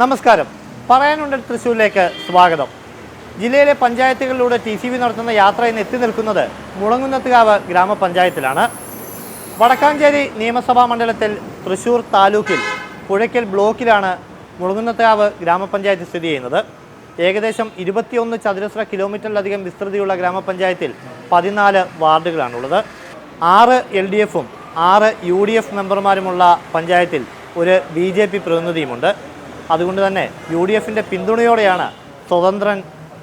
നമസ്കാരം. പറയാനുണ്ട് തൃശ്ശൂരിലേക്ക് സ്വാഗതം. ജില്ലയിലെ പഞ്ചായത്തുകളിലൂടെ TCV നടത്തുന്ന യാത്ര ഇന്ന് എത്തി നിൽക്കുന്നത് മുളങ്ങുന്നത്തുകാവ് ഗ്രാമപഞ്ചായത്തിലാണ്. വടക്കാഞ്ചേരി നിയമസഭാ മണ്ഡലത്തിൽ തൃശ്ശൂർ താലൂക്കിൽ പുഴയ്ക്കൽ ബ്ലോക്കിലാണ് മുളങ്ങുന്നത്തുകാവ് ഗ്രാമപഞ്ചായത്ത് സ്ഥിതി ചെയ്യുന്നത്. ഏകദേശം 21 ചതുരശ്ര കിലോമീറ്ററിലധികം വിസ്തൃതിയുള്ള ഗ്രാമപഞ്ചായത്തിൽ 14 വാർഡുകളാണുള്ളത്. 6 LDFും 6 UDF മെമ്പർമാരുമുള്ള പഞ്ചായത്തിൽ ഒരു BJP പ്രതിനിധിയുമുണ്ട്. അതുകൊണ്ട് തന്നെ UDFിൻ്റെ പിന്തുണയോടെയാണ് സ്വതന്ത്രൻ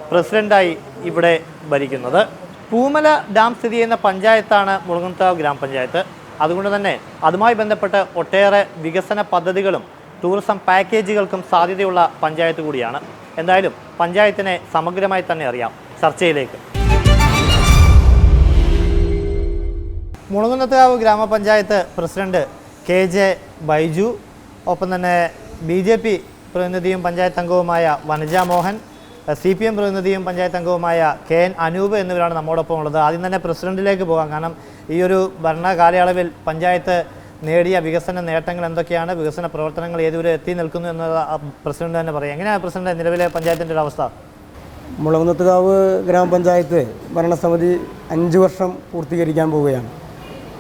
പ്രസിഡൻ്റായി ഇവിടെ ഭരിക്കുന്നത്. പൂമല ഡാം സ്ഥിതി ചെയ്യുന്ന പഞ്ചായത്താണ് മുളങ്ങുന്നത്തുകാവ് ഗ്രാമപഞ്ചായത്ത്. അതുകൊണ്ട് തന്നെ അതുമായി ബന്ധപ്പെട്ട് ഒട്ടേറെ വികസന പദ്ധതികളും ടൂറിസം പാക്കേജുകൾക്കും സാധ്യതയുള്ള പഞ്ചായത്ത് കൂടിയാണ്. എന്തായാലും പഞ്ചായത്തിനെ സമഗ്രമായി തന്നെ അറിയാം. ചർച്ചയിലേക്ക്. മുളങ്ങുന്നത്തുകാവ് ഗ്രാമപഞ്ചായത്ത് പ്രസിഡന്റ് KJ ബൈജു, ഒപ്പം തന്നെ BJP പ്രതിനിധിയും പഞ്ചായത്ത് അംഗവുമായ വനജ മോഹൻ, CPM പ്രതിനിധിയും പഞ്ചായത്ത് അംഗവുമായ KN അനൂപ് എന്നിവരാണ് നമ്മോടൊപ്പം ഉള്ളത്. ആദ്യം തന്നെ പ്രസിഡന്റിലേക്ക് പോകാം. കാരണം ഈ ഒരു ഭരണ കാലയളവിൽ പഞ്ചായത്ത് നേടിയ വികസന നേട്ടങ്ങൾ എന്തൊക്കെയാണ്, വികസന പ്രവർത്തനങ്ങൾ ഏതുവരെ എത്തി നിൽക്കുന്നു എന്നത് പ്രസിഡന്റ് തന്നെ പറയാം. എങ്ങനെയാണ് പ്രസിഡന്റ് നിലവിലെ പഞ്ചായത്തിൻ്റെ ഒരു അവസ്ഥ? മുളങ്ങുന്നത്തുകാവ് ഗ്രാമപഞ്ചായത്ത് ഭരണസമിതി 5 വർഷം പൂർത്തീകരിക്കാൻ പോവുകയാണ്.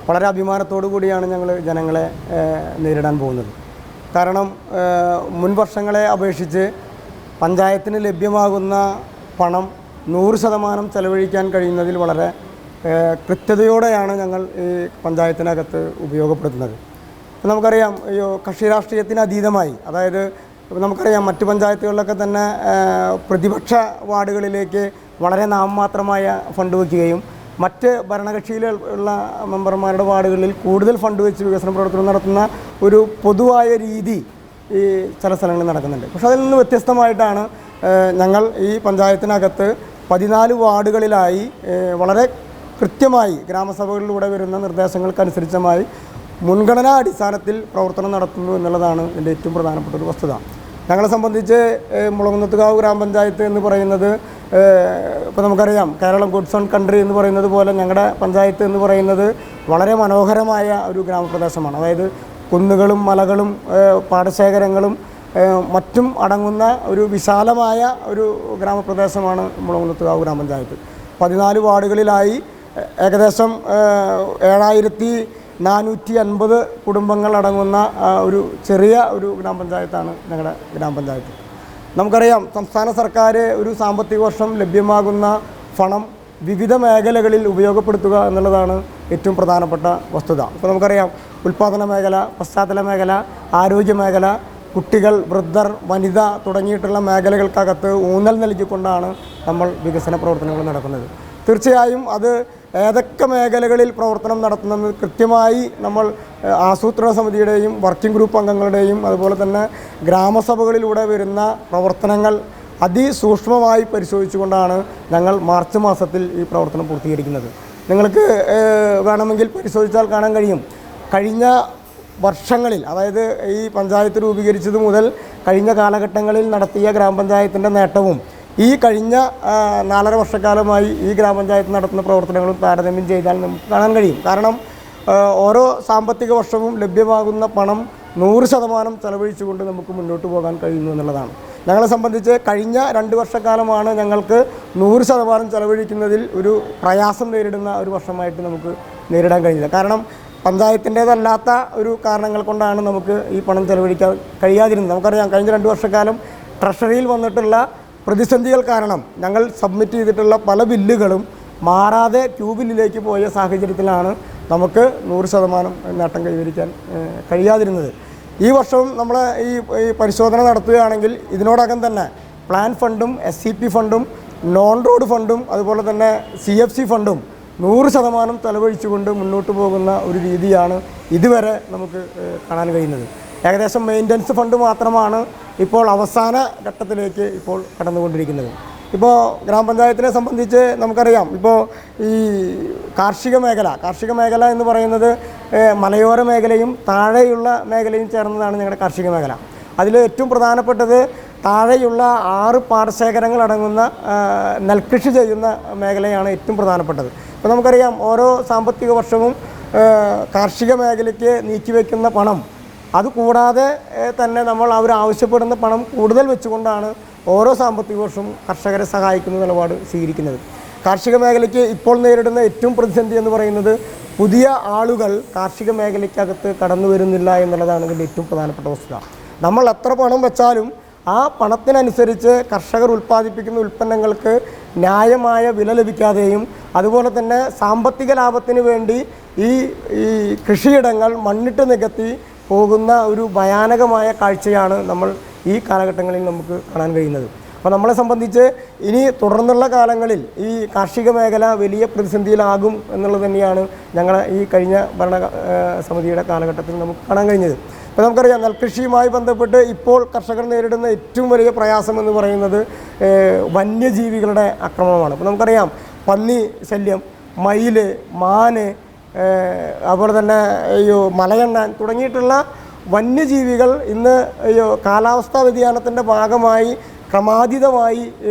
വളരെ അഭിമാനത്തോടു കൂടിയാണ് ഞങ്ങൾ ജനങ്ങളെ നേരിടാൻ പോകുന്നത്. കാരണം മുൻ വർഷങ്ങളെ അപേക്ഷിച്ച് പഞ്ചായത്തിന് ലഭ്യമാകുന്ന പണം 100% ചെലവഴിക്കാൻ കഴിയുന്നതിൽ വളരെ കൃത്യതയോടെയാണ് ഞങ്ങൾ ഈ പഞ്ചായത്തിനകത്ത് ഉപയോഗപ്പെടുത്തുന്നത്. നമുക്കറിയാം, കക്ഷി രാഷ്ട്രീയത്തിന് അതീതമായി, അതായത് നമുക്കറിയാം മറ്റ് പഞ്ചായത്തുകളിലൊക്കെ തന്നെ പ്രതിപക്ഷ വാർഡുകളിലേക്ക് വളരെ നാമമാത്രമായ ഫണ്ട് വയ്ക്കുകയും മറ്റ് ഭരണകക്ഷിയിലുള്ള മെമ്പർമാരുടെ വാർഡുകളിൽ കൂടുതൽ ഫണ്ട് വെച്ച് വികസന പ്രവർത്തനം നടത്തുന്ന ഒരു പൊതുവായ രീതി ഈ ചില സ്ഥലങ്ങളിൽ നടക്കുന്നുണ്ട്. പക്ഷേ അതിൽ നിന്ന് വ്യത്യസ്തമായിട്ടാണ് ഞങ്ങൾ ഈ പഞ്ചായത്തിനകത്ത് 14 വാർഡുകളിലായി വളരെ കൃത്യമായി ഗ്രാമസഭകളിലൂടെ വരുന്ന നിർദ്ദേശങ്ങൾക്കനുസരിച്ചമായി മുൻഗണനാ അടിസ്ഥാനത്തിൽ പ്രവർത്തനം നടത്തുന്നു എന്നുള്ളതാണ് ഇതിൻ്റെ ഏറ്റവും പ്രധാനപ്പെട്ട ഒരു വസ്തുത. ഞങ്ങളെ സംബന്ധിച്ച് മുളങ്ങുന്നത്തുകാവ് ഗ്രാമപഞ്ചായത്ത് എന്ന് പറയുന്നത്, ഇപ്പോൾ നമുക്കറിയാം കേരളം ഗുഡ്സ് ഓൺ കൺട്രി എന്ന് പറയുന്നത് പോലെ ഞങ്ങളുടെ പഞ്ചായത്ത് എന്ന് പറയുന്നത് വളരെ മനോഹരമായ ഒരു ഗ്രാമപ്രദേശമാണ്. അതായത് കുന്നുകളും മലകളും പാടശേഖരങ്ങളും മറ്റും അടങ്ങുന്ന ഒരു വിശാലമായ ഒരു ഗ്രാമപ്രദേശമാണ് മുളങ്ങുന്നത്തുകാവ് ഗ്രാമപഞ്ചായത്ത്. 14 വാർഡുകളിലായി ഏകദേശം 7450 കുടുംബങ്ങൾ അടങ്ങുന്ന ഒരു ചെറിയ ഒരു ഗ്രാമപഞ്ചായത്താണ് ഞങ്ങളുടെ ഗ്രാമപഞ്ചായത്ത്. നമുക്കറിയാം, സംസ്ഥാന സർക്കാർ ഒരു സാമ്പത്തിക വർഷം ലഭ്യമാകുന്ന പണം വിവിധ മേഖലകളിൽ ഉപയോഗപ്പെടുത്തുക എന്നുള്ളതാണ് ഏറ്റവും പ്രധാനപ്പെട്ട വസ്തുത. ഇപ്പോൾ നമുക്കറിയാം, ഉൽപ്പാദന മേഖല, പശ്ചാത്തല മേഖല, ആരോഗ്യ മേഖല, കുട്ടികൾ, വൃദ്ധർ, വനിത തുടങ്ങിയിട്ടുള്ള മേഖലകൾക്കകത്ത് ഊന്നൽ നൽകിക്കൊണ്ടാണ് നമ്മൾ വികസന പ്രവർത്തനങ്ങൾ നടക്കുന്നത്. തീർച്ചയായും അത് ഏതൊക്കെ മേഖലകളിൽ പ്രവർത്തനം നടത്തുന്നത് കൃത്യമായി നമ്മൾ ആസൂത്രണ സമിതിയുടെയും വർക്കിംഗ് ഗ്രൂപ്പ് അംഗങ്ങളുടെയും അതുപോലെ തന്നെ ഗ്രാമസഭകളിലൂടെ വരുന്ന പ്രവർത്തനങ്ങൾ അതിസൂക്ഷ്മമായി പരിശോധിച്ചുകൊണ്ടാണ് ഞങ്ങൾ മാർച്ച് മാസത്തിൽ ഈ പ്രവർത്തനം പൂർത്തീകരിക്കുന്നത്. നിങ്ങൾക്ക് വേണമെങ്കിൽ പരിശോധിച്ചാൽ കാണാൻ കഴിയും, കഴിഞ്ഞ വർഷങ്ങളിൽ, അതായത് ഈ പഞ്ചായത്ത് രൂപീകരിച്ചത് മുതൽ കഴിഞ്ഞ കാലഘട്ടങ്ങളിൽ നടത്തിയ ഗ്രാമപഞ്ചായത്തിൻ്റെ നേട്ടവും ഈ കഴിഞ്ഞ 4.5 വർഷക്കാലമായി ഈ ഗ്രാമപഞ്ചായത്ത് നടത്തുന്ന പ്രവർത്തനങ്ങളും താരതമ്യം ചെയ്താൽ നമുക്ക് കാണാൻ കഴിയും. കാരണം ഓരോ സാമ്പത്തിക വർഷവും ലഭ്യമാകുന്ന പണം 100% ചെലവഴിച്ചുകൊണ്ട് നമുക്ക് മുന്നോട്ട് പോകാൻ കഴിയുന്നു എന്നുള്ളതാണ്. ഞങ്ങളെ സംബന്ധിച്ച് കഴിഞ്ഞ 2 വർഷക്കാലമാണ് ഞങ്ങൾക്ക് 100% ചെലവഴിക്കുന്നതിൽ ഒരു പ്രയാസം നേരിടുന്ന ഒരു വർഷമായിട്ട് നമുക്ക് നേരിടാൻ കഴിഞ്ഞില്ല. കാരണം പഞ്ചായത്തിൻ്റേതല്ലാത്ത ഒരു കാരണങ്ങൾ കൊണ്ടാണ് നമുക്ക് ഈ പണം ചെലവഴിക്കാൻ കഴിയാതിരുന്നത്. നമുക്കറിയാം, കഴിഞ്ഞ 2 വർഷക്കാലം ട്രഷറിയിൽ വന്നിട്ടുള്ള പ്രതിസന്ധികൾ കാരണം ഞങ്ങൾ സബ്മിറ്റ് ചെയ്തിട്ടുള്ള പല ബില്ലുകളും മാറാതെ ക്യൂ ബില്ലിലേക്ക് പോയ സാഹചര്യത്തിലാണ് നമുക്ക് 100% നേട്ടം കൈവരിക്കാൻ കഴിയാതിരുന്നത്. ഈ വർഷവും നമ്മൾ ഈ പരിശോധന നടത്തുകയാണെങ്കിൽ ഇതിനോടകം തന്നെ പ്ലാൻ ഫണ്ടും SCP ഫണ്ടും നോൺ റോഡ് ഫണ്ടും അതുപോലെ തന്നെ CFC ഫണ്ടും 100% ചെലവഴിച്ചുകൊണ്ട് മുന്നോട്ട് പോകുന്ന ഒരു രീതിയാണ് ഇതുവരെ നമുക്ക് കാണാൻ കഴിയുന്നത്. ഏകദേശം മെയിൻ്റനൻസ് ഫണ്ട് മാത്രമാണ് ഇപ്പോൾ അവസാന ഘട്ടത്തിലേക്ക് ഇപ്പോൾ കടന്നുകൊണ്ടിരിക്കുന്നത്. ഇപ്പോൾ ഗ്രാമപഞ്ചായത്തിനെ സംബന്ധിച്ച് നമുക്കറിയാം, ഇപ്പോൾ ഈ കാർഷിക മേഖല എന്ന് പറയുന്നത് മലയോര മേഖലയും താഴെയുള്ള മേഖലയും ചേർന്നതാണ് ഞങ്ങളുടെ കാർഷിക മേഖല. അതിൽ ഏറ്റവും പ്രധാനപ്പെട്ടത് താഴെയുള്ള 6 പാടശേഖരങ്ങൾ അടങ്ങുന്ന നെൽകൃഷി ചെയ്യുന്ന മേഖലയാണ് ഏറ്റവും പ്രധാനപ്പെട്ടത്. ഇപ്പോൾ നമുക്കറിയാം, ഓരോ സാമ്പത്തിക വർഷവും കാർഷിക മേഖലയ്ക്ക് നീക്കിവെക്കുന്ന പണം അതുകൂടാതെ തന്നെ നമ്മൾ അവർ ആവശ്യപ്പെടുന്ന പണം കൂടുതൽ വെച്ചുകൊണ്ടാണ് ഓരോ സാമ്പത്തിക വർഷവും കർഷകരെ സഹായിക്കുന്ന നിലപാട് സ്വീകരിക്കുന്നത്. കാർഷിക മേഖലയ്ക്ക് ഇപ്പോൾ നേരിടുന്ന ഏറ്റവും പ്രതിസന്ധി എന്ന് പറയുന്നത് പുതിയ ആളുകൾ കാർഷിക മേഖലയ്ക്കകത്ത് കടന്നു വരുന്നില്ല എന്നുള്ളതാണ് ഇതിൻ്റെ ഏറ്റവും പ്രധാനപ്പെട്ട വസ്തുത. നമ്മൾ എത്ര പണം വെച്ചാലും ആ പണത്തിനനുസരിച്ച് കർഷകർ ഉൽപ്പാദിപ്പിക്കുന്ന ഉൽപ്പന്നങ്ങൾക്ക് ന്യായമായ വില ലഭിക്കാതെയും അതുപോലെ തന്നെ സാമ്പത്തിക ലാഭത്തിന് വേണ്ടി ഈ കൃഷിയിടങ്ങൾ മണ്ണിട്ട് നികത്തി പോകുന്ന ഒരു ഭയാനകമായ കാഴ്ചയാണ് നമ്മൾ ഈ കാലഘട്ടങ്ങളിൽ നമുക്ക് കാണാൻ കഴിയുന്നത്. അപ്പോൾ നമ്മളെ സംബന്ധിച്ച് ഇനി തുടർന്നുള്ള കാലങ്ങളിൽ ഈ കാർഷിക മേഖല വലിയ പ്രതിസന്ധിയിലാകും എന്നുള്ളത് തന്നെയാണ് ഞങ്ങളെ ഈ കഴിഞ്ഞ ഭരണ സമിതിയുടെ കാലഘട്ടത്തിൽ നമുക്ക് കാണാൻ കഴിഞ്ഞത്. ഇപ്പോൾ നമുക്കറിയാം, നെൽകൃഷിയുമായി ബന്ധപ്പെട്ട് ഇപ്പോൾ കർഷകർ നേരിടുന്ന ഏറ്റവും വലിയ പ്രയാസം എന്ന് പറയുന്നത് വന്യജീവികളുടെ ആക്രമണമാണ്. ഇപ്പോൾ നമുക്കറിയാം, പന്നി ശല്യം, മയിൽ, മാന്, അതുപോലെ തന്നെ മലയണ്ണാൻ തുടങ്ങിയിട്ടുള്ള വന്യജീവികൾ ഇന്ന് കാലാവസ്ഥാ വ്യതിയാനത്തിൻ്റെ ഭാഗമായി ക്രമാതീതമായി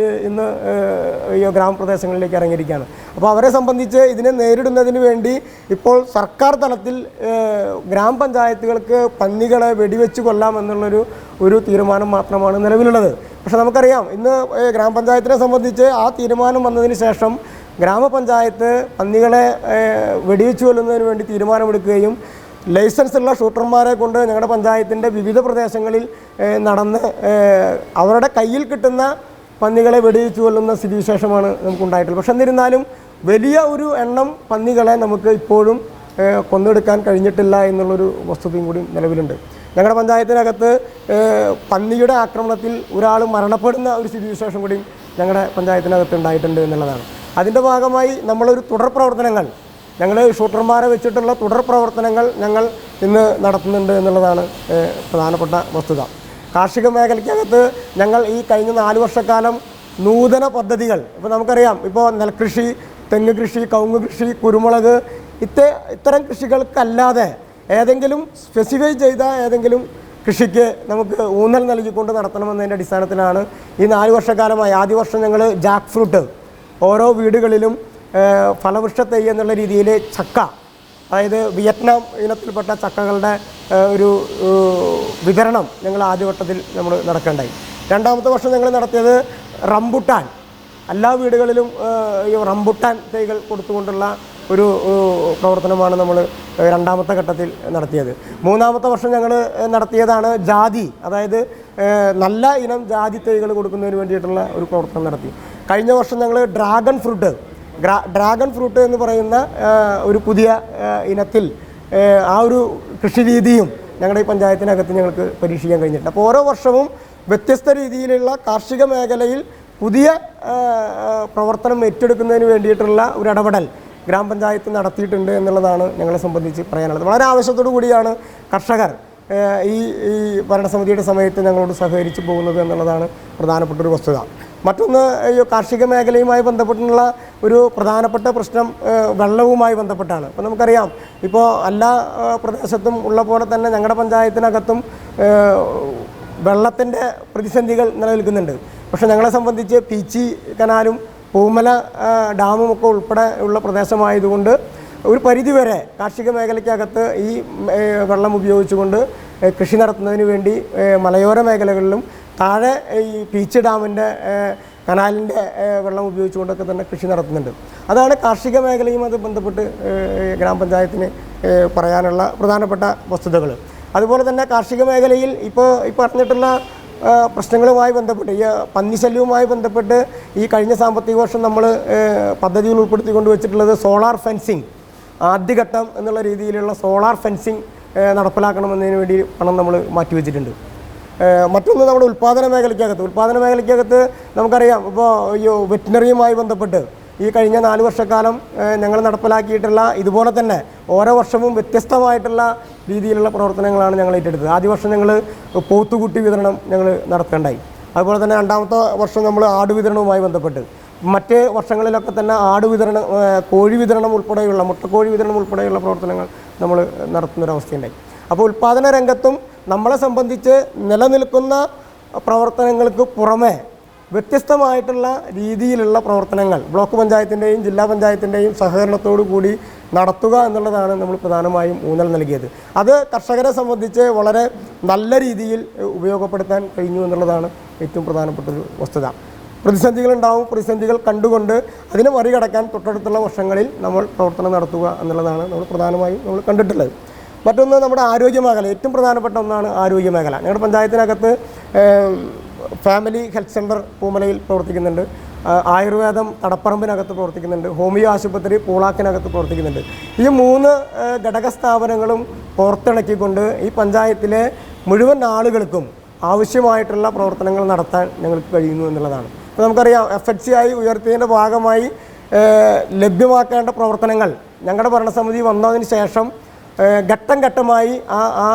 ഇന്ന് ഗ്രാമപ്രദേശങ്ങളിലേക്ക് ഇറങ്ങിയിരിക്കുകയാണ്. അപ്പോൾ അവരെ സംബന്ധിച്ച് ഇതിനെ നേരിടുന്നതിന് വേണ്ടി ഇപ്പോൾ സർക്കാർ തലത്തിൽ ഗ്രാമപഞ്ചായത്തുകൾക്ക് പന്നികളെ വെടിവെച്ച് കൊല്ലാം എന്നുള്ളൊരു തീരുമാനം മാത്രമാണ് നിലവിലുള്ളത്. പക്ഷേ നമുക്കറിയാം, ഇന്ന് ഗ്രാമപഞ്ചായത്തിനെ സംബന്ധിച്ച് ആ തീരുമാനം വന്നതിന് ശേഷം ഗ്രാമപഞ്ചായത്ത് പന്നികളെ വെടിവെച്ച് കൊല്ലുന്നതിന് വേണ്ടി തീരുമാനമെടുക്കുകയും ലൈസൻസുള്ള ഷൂട്ടർമാരെ കൊണ്ട് ഞങ്ങളുടെ പഞ്ചായത്തിൻ്റെ വിവിധ പ്രദേശങ്ങളിൽ നടന്ന് അവരുടെ കയ്യിൽ കിട്ടുന്ന പന്നികളെ വെടിവെച്ച് കൊല്ലുന്ന സ്ഥിതിവിശേഷമാണ് നമുക്കുണ്ടായിട്ടുള്ളത്. പക്ഷെ എന്നിരുന്നാലും വലിയ ഒരു എണ്ണം പന്നികളെ നമുക്ക് ഇപ്പോഴും കൊന്നെടുക്കാൻ കഴിഞ്ഞിട്ടില്ല എന്നുള്ളൊരു വസ്തുതയും കൂടി നിലവിലുണ്ട്. ഞങ്ങളുടെ പഞ്ചായത്തിനകത്ത് പന്നിയുടെ ആക്രമണത്തിൽ ഒരാൾ മരണപ്പെടുന്ന ഒരു സ്ഥിതിവിശേഷം കൂടി ഞങ്ങളുടെ പഞ്ചായത്തിനകത്ത് ഉണ്ടായിട്ടുണ്ട് എന്നുള്ളതാണ്. അതിൻ്റെ ഭാഗമായി നമ്മളൊരു തുടർ പ്രവർത്തനങ്ങൾ, ഞങ്ങൾ ഷൂട്ടർമാരെ വെച്ചിട്ടുള്ള തുടർ പ്രവർത്തനങ്ങൾ ഞങ്ങൾ ഇന്ന് നടത്തുന്നുണ്ട് എന്നുള്ളതാണ് പ്രധാനപ്പെട്ട വസ്തുത. കാർഷിക മേഖലയ്ക്കകത്ത് ഞങ്ങൾ ഈ കഴിഞ്ഞ 4 വർഷക്കാലം നൂതന പദ്ധതികൾ, ഇപ്പോൾ നമുക്കറിയാം, ഇപ്പോൾ നെൽകൃഷി, തെങ്ങ് കൃഷി, കവുങ്ങ് കൃഷി, കുരുമുളക്, ഇത്തരം കൃഷികൾക്കല്ലാതെ ഏതെങ്കിലും സ്പെസിഫൈ ചെയ്ത ഏതെങ്കിലും കൃഷിക്ക് നമുക്ക് ഊന്നൽ നൽകിക്കൊണ്ട് നടത്തണമെന്നതിൻ്റെ അടിസ്ഥാനത്തിലാണ് ഈ 4 വർഷക്കാലമായി. ആദ്യ വർഷം ഞങ്ങൾ ജാക്ക് ഫ്രൂട്ട് ഓരോ വീടുകളിലും ഫലവൃക്ഷ തൈ എന്നുള്ള രീതിയിൽ ചക്ക, അതായത് വിയറ്റ്നാം ഇനത്തിൽപ്പെട്ട ചക്കകളുടെ ഒരു വിതരണം ഞങ്ങൾ ആദ്യവട്ടത്തിൽ നമ്മൾ നടക്കേണ്ടായി. രണ്ടാമത്തെ വർഷം ഞങ്ങൾ നടത്തിയത് റംബുട്ടാൻ, എല്ലാ വീടുകളിലും റംബുട്ടാൻ തൈകൾ കൊടുത്തുകൊണ്ടുള്ള ഒരു പ്രവർത്തനമാണ് നമ്മൾ രണ്ടാമത്തെ ഘട്ടത്തിൽ നടത്തിയത്. മൂന്നാമത്തെ വർഷം ഞങ്ങൾ നടത്തിയതാണ് ജാതി, അതായത് നല്ല ഇനം ജാതി തൈകൾ കൊടുക്കുന്നതിന് വേണ്ടിയിട്ടുള്ള ഒരു പ്രവർത്തനം നടത്തി. കഴിഞ്ഞ വർഷം ഞങ്ങൾ ഡ്രാഗൺ ഫ്രൂട്ട് എന്ന് പറയുന്ന ഒരു പുതിയ ഇനത്തിൽ ആ ഒരു കൃഷിരീതിയും ഞങ്ങളുടെ ഈ പഞ്ചായത്തിനകത്ത് ഞങ്ങൾക്ക് പരീക്ഷിക്കാൻ കഴിഞ്ഞിട്ടുണ്ട്. അപ്പോൾ ഓരോ വർഷവും വ്യത്യസ്ത രീതിയിലുള്ള കാർഷിക മേഖലയിൽ പുതിയ പ്രവർത്തനം ഏറ്റെടുക്കുന്നതിന് വേണ്ടിയിട്ടുള്ള ഒരു ഇടപെടൽ ഗ്രാമപഞ്ചായത്ത് നടത്തിയിട്ടുണ്ട് എന്നുള്ളതാണ് ഞങ്ങളെ സംബന്ധിച്ച് പറയാനുള്ളത്. വളരെ ആവശ്യത്തോടു കൂടിയാണ് കർഷകർ ഈ ഭരണസമിതിയുടെ സമയത്ത് ഞങ്ങളോട് സഹകരിച്ച് പോകുന്നത് എന്നുള്ളതാണ് പ്രധാനപ്പെട്ടൊരു വസ്തുത. മറ്റൊന്ന്, കാർഷിക മേഖലയുമായി ബന്ധപ്പെട്ടുള്ള ഒരു പ്രധാനപ്പെട്ട പ്രശ്നം വെള്ളവുമായി ബന്ധപ്പെട്ടാണ്. അപ്പോൾ നമുക്കറിയാം, ഇപ്പോൾ എല്ലാ പ്രദേശത്തും ഉള്ള പോലെ തന്നെ ഞങ്ങളുടെ പഞ്ചായത്തിനകത്തും വെള്ളത്തിൻ്റെ പ്രതിസന്ധികൾ നിലനിൽക്കുന്നുണ്ട്. പക്ഷേ ഞങ്ങളെ സംബന്ധിച്ച് പീച്ചി കനാലും പൂമല ഡാമും ഒക്കെ ഉൾപ്പെടെ ഉള്ള പ്രദേശമായതുകൊണ്ട് ഒരു പരിധിവരെ കാർഷിക മേഖലയ്ക്കകത്ത് ഈ വെള്ളം ഉപയോഗിച്ചുകൊണ്ട് കൃഷി നടത്തുന്നതിന് വേണ്ടി മലയോര മേഖലകളിലും താഴെ ഈ പീച്ച് ഡാമിൻ്റെ കനാലിൻ്റെ വെള്ളം ഉപയോഗിച്ചുകൊണ്ടൊക്കെ തന്നെ കൃഷി നടത്തുന്നുണ്ട്. അതാണ് കാർഷിക മേഖലയുമായി ബന്ധപ്പെട്ട് ഗ്രാമപഞ്ചായത്തിന് പറയാനുള്ള പ്രധാനപ്പെട്ട വസ്തുതകൾ. അതുപോലെ തന്നെ കാർഷിക മേഖലയിൽ ഇപ്പോൾ പറഞ്ഞിട്ടുള്ള പ്രശ്നങ്ങളുമായി ബന്ധപ്പെട്ട്, ഈ പന്നിശല്യവുമായി ബന്ധപ്പെട്ട് ഈ കഴിഞ്ഞ സാമ്പത്തിക വർഷം നമ്മൾ പദ്ധതികൾ ഉൾപ്പെടുത്തിക്കൊണ്ട് വെച്ചിട്ടുള്ളത് സോളാർ ഫെൻസിങ്, ആദ്യഘട്ടം എന്നുള്ള രീതിയിലുള്ള സോളാർ ഫെൻസിങ് നടപ്പിലാക്കണമെന്നതിന് വേണ്ടി പണം നമ്മൾ മാറ്റിവെച്ചിട്ടുണ്ട്. മറ്റൊന്ന്, നമ്മുടെ ഉൽപ്പാദന മേഖലയ്ക്കകത്ത് നമുക്കറിയാം, ഇപ്പോൾ ഈ വെറ്റിനറിയുമായി ബന്ധപ്പെട്ട് ഈ കഴിഞ്ഞ 4 വർഷക്കാലം ഞങ്ങൾ നടപ്പിലാക്കിയിട്ടുള്ള ഇതുപോലെ തന്നെ ഓരോ വർഷവും വ്യത്യസ്തമായിട്ടുള്ള രീതിയിലുള്ള പ്രവർത്തനങ്ങളാണ് ഞങ്ങൾ ഏറ്റെടുത്തത്. ആദ്യ വർഷം ഞങ്ങൾ പോത്തുകുട്ടി വിതരണം ഞങ്ങൾ നടത്തേണ്ടായി. അതുപോലെ തന്നെ രണ്ടാമത്തെ വർഷം നമ്മൾ ആടുവിതരണവുമായി ബന്ധപ്പെട്ട്, മറ്റ് വർഷങ്ങളിലൊക്കെ തന്നെ കോഴി വിതരണം ഉൾപ്പെടെയുള്ള മുട്ടക്കോഴി വിതരണം ഉൾപ്പെടെയുള്ള പ്രവർത്തനങ്ങൾ നമ്മൾ നടത്തുന്നൊരവസ്ഥയുണ്ടായി. അപ്പോൾ ഉൽപ്പാദന രംഗത്തും നമ്മളെ സംബന്ധിച്ച് നിലനിൽക്കുന്ന പ്രവർത്തനങ്ങൾക്ക് പുറമെ വ്യത്യസ്തമായിട്ടുള്ള രീതിയിലുള്ള പ്രവർത്തനങ്ങൾ ബ്ലോക്ക് പഞ്ചായത്തിൻ്റെയും ജില്ലാ പഞ്ചായത്തിൻ്റെയും സഹകരണത്തോടു കൂടി നടത്തുക എന്നുള്ളതാണ് നമ്മൾ പ്രധാനമായും ഊന്നൽ നൽകിയത്. അത് കർഷകരെ സംബന്ധിച്ച് വളരെ നല്ല രീതിയിൽ ഉപയോഗപ്പെടുത്താൻ കഴിഞ്ഞു എന്നുള്ളതാണ് ഏറ്റവും പ്രധാനപ്പെട്ടൊരു വസ്തുത. പ്രതിസന്ധികളുണ്ടാവും, പ്രതിസന്ധികൾ കണ്ടുകൊണ്ട് അതിനെ മറികടക്കാൻ തൊട്ടടുത്തുള്ള വർഷങ്ങളിൽ നമ്മൾ പ്രവർത്തനം നടത്തുക എന്നുള്ളതാണ് നമ്മൾ പ്രധാനമായും നമ്മൾ കണ്ടിട്ടുള്ളത്. മറ്റൊന്ന് നമ്മുടെ ആരോഗ്യമേഖല, ഏറ്റവും പ്രധാനപ്പെട്ട ഒന്നാണ് ആരോഗ്യമേഖല. ഞങ്ങളുടെ പഞ്ചായത്തിനകത്ത് ഫാമിലി ഹെൽത്ത് സെൻറ്റർ പൂമലയിൽ പ്രവർത്തിക്കുന്നുണ്ട്, ആയുർവേദം തടപ്പറമ്പിനകത്ത് പ്രവർത്തിക്കുന്നുണ്ട്, ഹോമിയോ ആശുപത്രി പൂളാക്കിനകത്ത് പ്രവർത്തിക്കുന്നുണ്ട്. ഈ 3 ഘടക സ്ഥാപനങ്ങളും പുറത്തിണക്കിക്കൊണ്ട് ഈ പഞ്ചായത്തിലെ മുഴുവൻ ആളുകൾക്കും ആവശ്യമായിട്ടുള്ള പ്രവർത്തനങ്ങൾ നടത്താൻ ഞങ്ങൾക്ക് കഴിയുന്നു എന്നുള്ളതാണ്. അപ്പോൾ നമുക്കറിയാം FHCI ഉയർത്തിയതിൻ്റെ ഭാഗമായി ലഭ്യമാക്കേണ്ട പ്രവർത്തനങ്ങൾ ഞങ്ങളുടെ ഭരണസമിതി വന്നതിന് ശേഷം ഘട്ടം ഘട്ടമായി ആ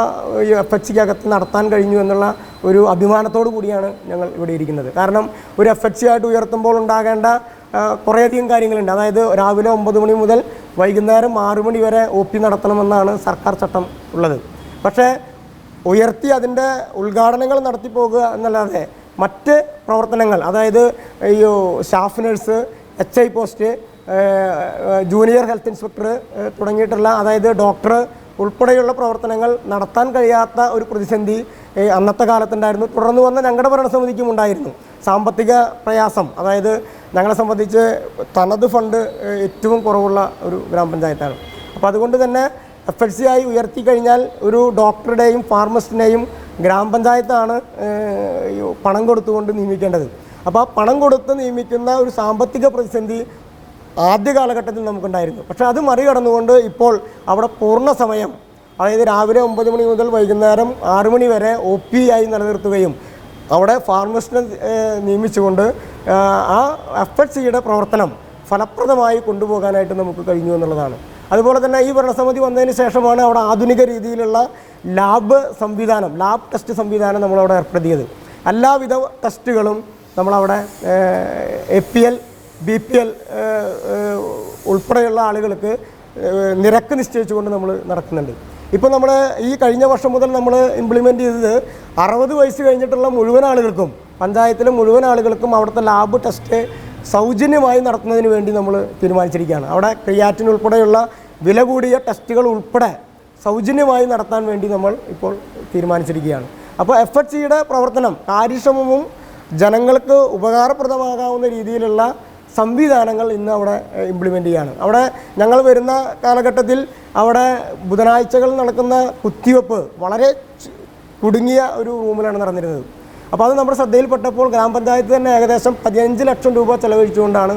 FHCക്കകത്ത് നടത്താൻ കഴിഞ്ഞു എന്നുള്ള ഒരു അഭിമാനത്തോടു കൂടിയാണ് ഞങ്ങൾ ഇവിടെ ഇരിക്കുന്നത്. കാരണം ഒരു FHC ആയിട്ട് ഉയർത്തുമ്പോൾ ഉണ്ടാകേണ്ട കുറേയധികം കാര്യങ്ങളുണ്ട്. അതായത് രാവിലെ 9 മണി മുതൽ വൈകുന്നേരം 6 മണി വരെ OP നടത്തണമെന്നാണ് സർക്കാർ ചട്ടം ഉള്ളത്. പക്ഷേ ഉയർത്തി അതിൻ്റെ ഉദ്ഘാടനങ്ങൾ നടത്തിപ്പോകുക എന്നല്ലാതെ മറ്റ് പ്രവർത്തനങ്ങൾ, അതായത് ഈ staff nurse, HI post, junior health inspector തുടങ്ങിയിട്ടുള്ള, അതായത് ഡോക്ടർ ഉൾപ്പെടെയുള്ള പ്രവർത്തനങ്ങൾ നടത്താൻ കഴിയാത്ത ഒരു പ്രതിസന്ധി അന്നത്തെ കാലത്തുണ്ടായിരുന്നു. തുടർന്ന് വന്ന ഞങ്ങളുടെ ഭരണസമിതിക്കും ഉണ്ടായിരുന്നു സാമ്പത്തിക പ്രയാസം. അതായത് ഞങ്ങളെ സംബന്ധിച്ച് തനത് ഫണ്ട് ഏറ്റവും കുറവുള്ള ഒരു ഗ്രാമപഞ്ചായത്താണ്. അപ്പോൾ അതുകൊണ്ട് തന്നെ FHCI ഉയർത്തി കഴിഞ്ഞാൽ ഒരു ഡോക്ടറുടെയും ഫാർമസിസ്റ്റിനെയും ഗ്രാമപഞ്ചായത്താണ് പണം കൊടുത്തുകൊണ്ട് നിയമിക്കേണ്ടത്. അപ്പോൾ ആ പണം കൊടുത്ത് നിയമിക്കുന്ന ഒരു സാമ്പത്തിക പ്രതിസന്ധി ആദ്യ കാലഘട്ടത്തിൽ നമുക്കുണ്ടായിരുന്നു. പക്ഷേ അത് മറികടന്നുകൊണ്ട് ഇപ്പോൾ അവിടെ പൂർണ്ണ സമയം, അതായത് രാവിലെ 9 മണി മുതൽ വൈകുന്നേരം 6 മണി വരെ OP ആയി നിലനിർത്തുകയും അവിടെ ഫാർമസിസ്റ്റിനെ നിയമിച്ചുകൊണ്ട് ആ FHCയുടെ പ്രവർത്തനം ഫലപ്രദമായി കൊണ്ടുപോകാനായിട്ട് നമുക്ക് കഴിഞ്ഞു എന്നുള്ളതാണ്. അതുപോലെ തന്നെ ഈ ഭരണസമിതി വന്നതിന് ശേഷമാണ് അവിടെ ആധുനിക രീതിയിലുള്ള ലാബ് ടെസ്റ്റ് സംവിധാനം നമ്മളവിടെ ഏർപ്പെടുത്തിയത്. എല്ലാവിധ ടെസ്റ്റുകളും നമ്മളവിടെ APL, BPL ഉൾപ്പെടെയുള്ള ആളുകൾക്ക് നിരക്ക് നിശ്ചയിച്ചുകൊണ്ട് നമ്മൾ നടക്കുന്നുണ്ട്. ഇപ്പോൾ നമ്മൾ ഈ കഴിഞ്ഞ വർഷം മുതൽ നമ്മൾ ഇംപ്ലിമെൻറ്റ് ചെയ്തത് 60 വയസ്സ് കഴിഞ്ഞിട്ടുള്ള മുഴുവൻ ആളുകൾക്കും, പഞ്ചായത്തിലെ മുഴുവൻ ആളുകൾക്കും അവിടുത്തെ ലാബ് ടെസ്റ്റ് സൗജന്യമായി നടത്തുന്നതിന് വേണ്ടി നമ്മൾ തീരുമാനിച്ചിരിക്കുകയാണ്. അവിടെ ക്രിയാറ്റിൻ ഉൾപ്പെടെയുള്ള വില കൂടിയ ടെസ്റ്റുകൾ ഉൾപ്പെടെ സൗജന്യമായി നടത്താൻ വേണ്ടി നമ്മൾ ഇപ്പോൾ തീരുമാനിച്ചിരിക്കുകയാണ്. അപ്പോൾ FHCയുടെ പ്രവർത്തനം കാര്യക്ഷമവും ജനങ്ങൾക്ക് ഉപകാരപ്രദമാകാവുന്ന രീതിയിലുള്ള സംവിധാനങ്ങൾ ഇന്ന് അവിടെ ഇംപ്ലിമെൻ്റ് ചെയ്യുകയാണ്. അവിടെ ഞങ്ങൾ വരുന്ന കാലഘട്ടത്തിൽ അവിടെ ബുധനാഴ്ചകൾ നടക്കുന്ന കുത്തിവെപ്പ് വളരെ കുടുങ്ങിയ ഒരു റൂമിലാണ് നടന്നിരുന്നത്. അപ്പോൾ അത് നമ്മുടെ ശ്രദ്ധയിൽപ്പെട്ടപ്പോൾ ഗ്രാമപഞ്ചായത്ത് തന്നെ ഏകദേശം 15 ലക്ഷം രൂപ ചെലവഴിച്ചുകൊണ്ടാണ്